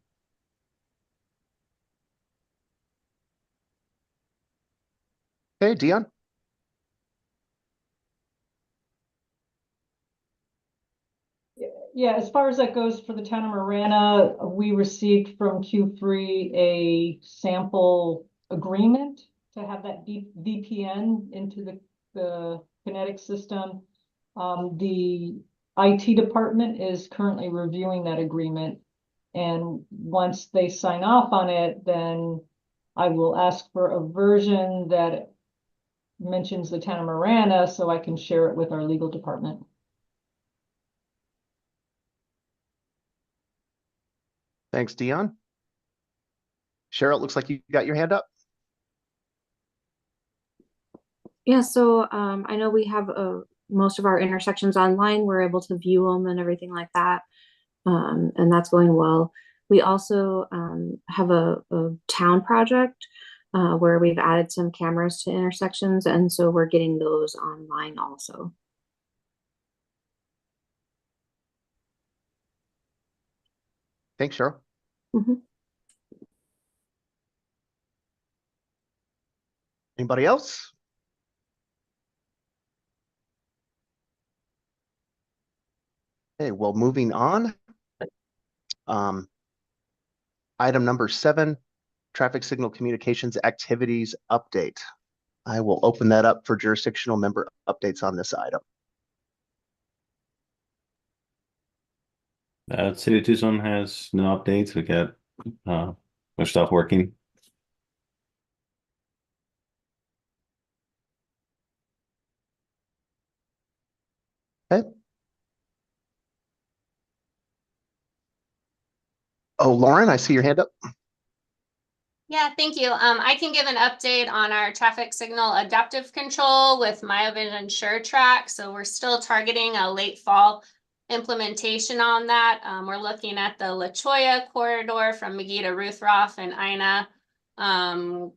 Hey, Dion. Yeah, as far as that goes for the town of Marana, we received from Q3 a sample agreement to have that VPN into the Kinetic system. The IT department is currently reviewing that agreement. And once they sign off on it, then I will ask for a version that mentions the town of Marana so I can share it with our legal department. Thanks, Dion. Cheryl, it looks like you got your hand up. Yeah, so I know we have most of our intersections online. We're able to view them and everything like that, and that's going well. We also have a town project where we've added some cameras to intersections, and so we're getting those online also. Thanks, Cheryl. Anybody else? Okay, well, moving on. Item number 7, traffic signal communications activities update. I will open that up for jurisdictional member updates on this item. City of Tucson has no updates. We got our stuff working. Okay. Oh, Lauren, I see your hand up. Yeah, thank you. I can give an update on our traffic signal adaptive control with MyoVision SureTrack. So we're still targeting a late fall implementation on that. We're looking at the La Cholla corridor from McGee to Ruthroff and Ina,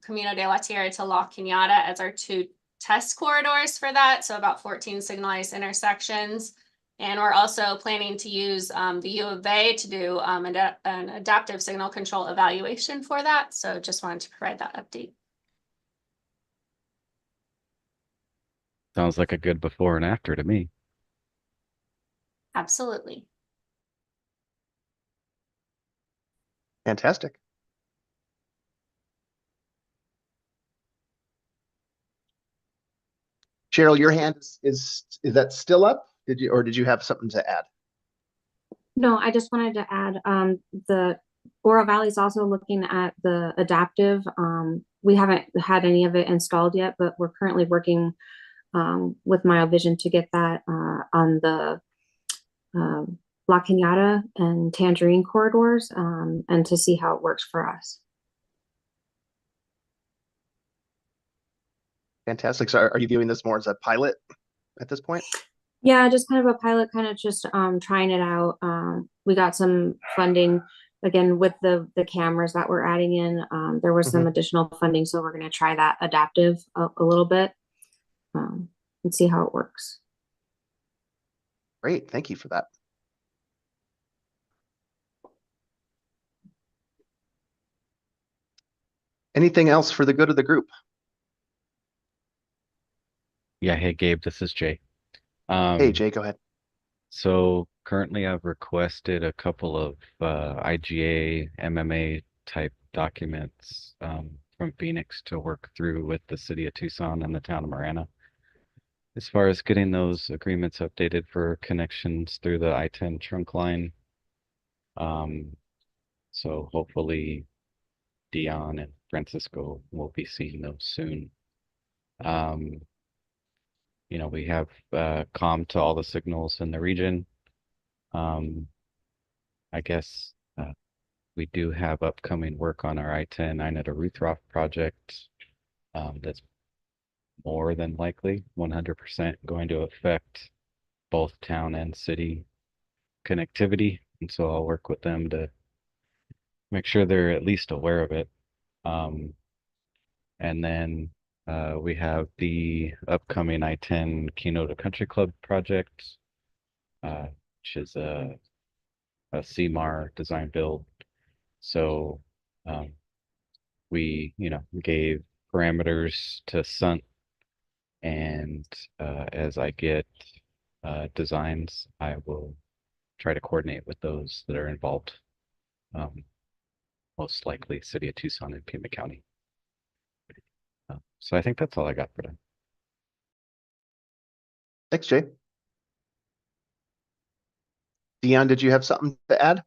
Camino de la Tierra to La Cañada as our two test corridors for that, so about 14 signalized intersections. And we're also planning to use the U of A to do an adaptive signal control evaluation for that. So just wanted to provide that update. Sounds like a good before and after to me. Absolutely. Fantastic. Cheryl, your hand is that still up? Did you have something to add? No, I just wanted to add, the Oro Valley is also looking at the adaptive. We haven't had any of it installed yet, but we're currently working with Vision to get that on the La Cañada and Tangerine corridors, and to see how it works for us. Fantastic. So are you viewing this more as a pilot at this point? Yeah, just kind of a pilot, kind of just trying it out. We got some funding again with the cameras that we're adding in. There was some additional funding, so we're going to try that adaptive a little bit and see how it works. Great, thank you for that. Anything else for the good of the group? Yeah, hey Gabe, this is Jay. Hey Jay, go ahead. So currently I've requested a couple of IGA, MMA type documents from Phoenix to work through with the city of Tucson and the town of Marana. As far as getting those agreements updated for connections through the I-10 trunk line. So hopefully Dion and Francisco will be seeing those soon. You know, we have comm to all the signals in the region. I guess we do have upcoming work on our I-10 Ineta Ruthroff project that's more than likely 100% going to affect both town and city connectivity. And so I'll work with them to make sure they're at least aware of it. And then we have the upcoming I-10 Keynote Country Club project, which is a CMAR design build. So we, gave parameters to Sunt, and as I get designs, I will try to coordinate with those that are involved. Most likely City of Tucson and Pima County. So I think that's all I got for them. Thanks, Jay. Dion, did you have something to add?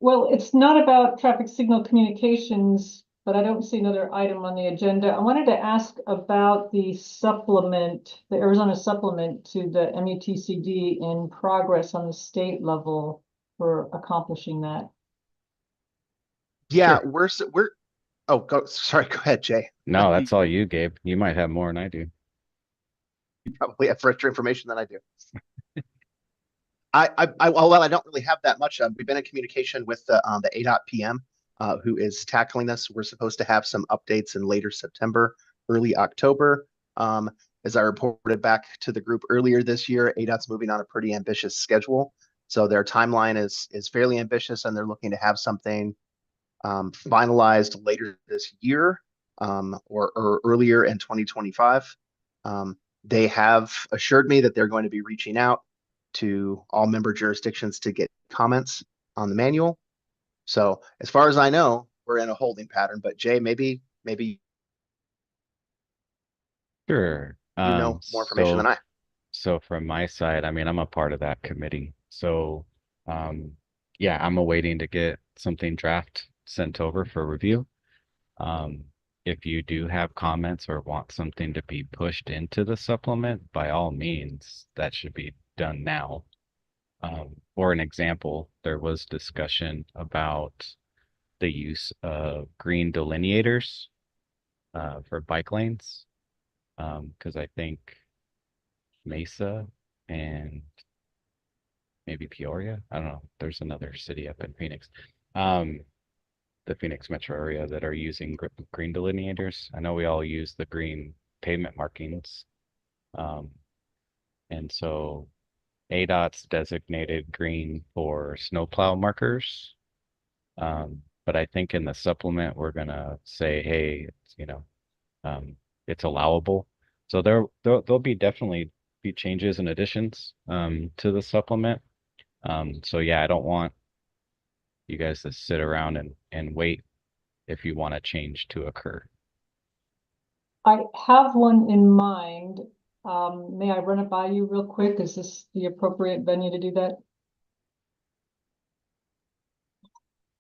Well, it's not about traffic signal communications, but I don't see another item on the agenda. I wanted to ask about the supplement, the Arizona supplement to the MUTCD in progress on the state level for accomplishing that. Yeah, Sure. we're oh, sorry, go ahead, Jay. No, that's all you, Gabe. You might have more than I do. You probably have fresher information than I do. Well, I don't really have that much. We've been in communication with the ADOT PM, who is tackling this. We're supposed to have some updates in later September, early October. As I reported back to the group earlier this year, ADOT's moving on a pretty ambitious schedule. So their timeline is fairly ambitious, and they're looking to have something finalized later this year or earlier in 2025. They have assured me that they're going to be reaching out to all member jurisdictions to get comments on the manual. So as far as I know, we're in a holding pattern, but Jay, maybe Sure. you know more information than I. So from my side, I mean, I'm a part of that committee. So yeah, I'm awaiting to get something draft sent over for review. If you do have comments or want something to be pushed into the supplement, by all means, that should be done now. For an example, there was discussion about the use of green delineators for bike lanes, because I think Mesa and maybe Peoria, I don't know, there's another city up in Phoenix, the Phoenix metro area that are using green delineators. I know we all use the green pavement markings. And so ADOT's designated green for snowplow markers. But I think in the supplement, we're gonna say, hey, it's, it's allowable. So there'll be definitely be changes and additions to the supplement. So yeah, I don't want you guys to sit around and wait if you want a change to occur. I have one in mind. May I run it by you real quick? Is this the appropriate venue to do that?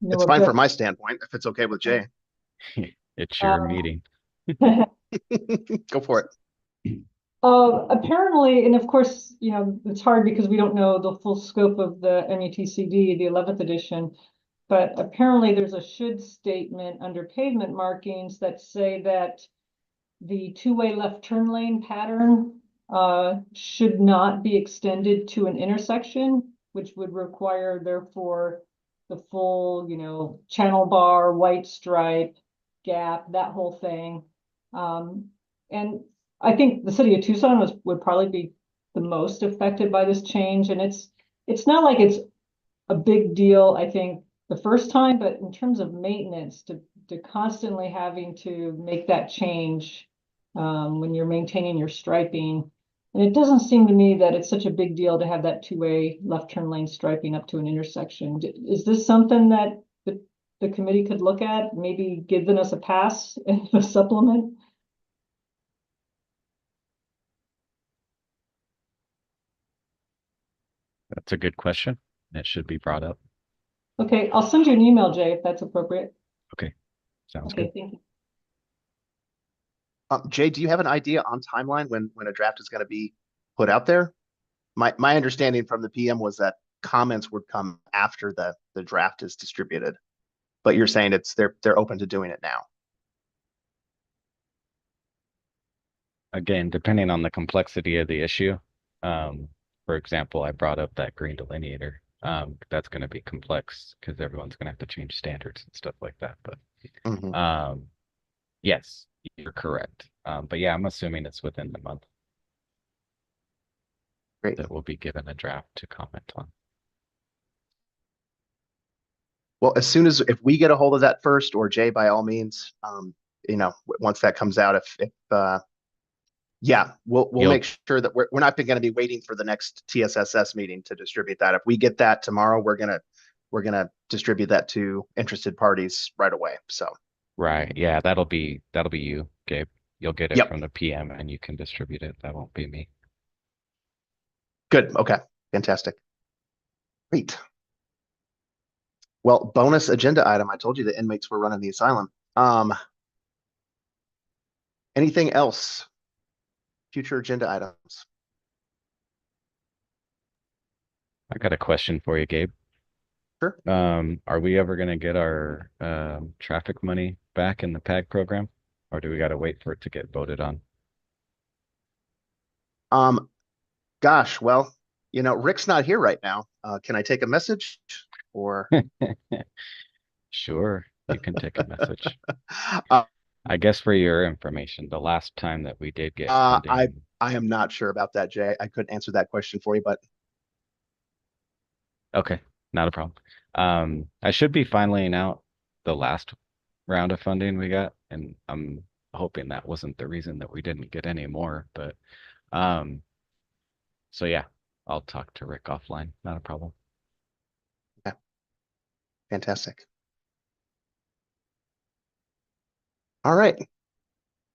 No It's fine objection. from my standpoint, if it's okay with Jay. It's your meeting. Go for it. Apparently, and of course, it's hard because we don't know the full scope of the METCD, the 11th edition, but apparently there's a should statement under pavement markings that say that the two-way left turn lane pattern should not be extended to an intersection, which would require therefore the full, channel bar, white stripe, gap, that whole thing. And I think the city of Tucson would probably be the most affected by this change. And it's not like it's a big deal, I think, the first time, but in terms of maintenance, to constantly having to make that change when you're maintaining your striping. And it doesn't seem to me that it's such a big deal to have that two-way left turn lane striping up to an intersection. Is this something that the committee could look at, maybe giving us a pass in the supplement? That's a good question. It should be brought up. Okay, I'll send you an email, Jay, if that's appropriate. Okay, sounds Okay, good. thank you. Jay, do you have an idea on timeline when a draft is going to be put out there? My understanding from the PM was that comments would come after the draft is distributed, but you're saying they're open to doing it now. Again, depending on the complexity of the issue. For example, I brought up that green delineator. That's going to be complex because everyone's going to have to change standards and stuff like that. But yes, you're correct. But yeah, I'm assuming it's within the month. Great. That will be given a draft to comment on. Well, if we get a hold of that first, or Jay, by all means, once that comes out, we'll make sure that we're not going to be waiting for the next TSSS meeting to distribute that. If we get that tomorrow, we're gonna distribute that to interested parties right away. So right, yeah, that'll be you, Gabe. You'll get it Yep. from the PM and you can distribute it. That won't be me. Good. Okay. Fantastic. Great. Well, bonus agenda item. I told you the inmates were running the asylum. Anything else? Future agenda items. I got a question for you, Gabe. Sure. Are we ever going to get our traffic money back in the PAG program, or do we got to wait for it to get voted on? Gosh, well, Rick's not here right now. Can I take a message or? Sure, you can take a message. Uh, I guess for your information, the last time that we did get I funding, am not sure about that, Jay. I couldn't answer that question for you, but okay, not a problem. I should be filing out the last round of funding we got, and I'm hoping that wasn't the reason that we didn't get any more, but so yeah, I'll talk to Rick offline, not a problem. Yeah. Fantastic. All right.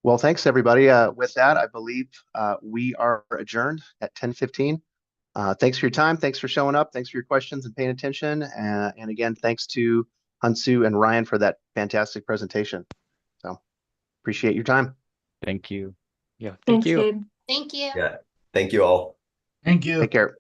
Well, thanks everybody. With that, I believe we are adjourned at 10:15. Thanks for your time. Thanks for showing up. Thanks for your questions and paying attention. And again, thanks to Hansu and Ryan for that fantastic presentation. So appreciate your time. Thank you. Yeah, thank Thanks, you. Gabe. Thank you. Yeah, thank you all. Thank you. Take care.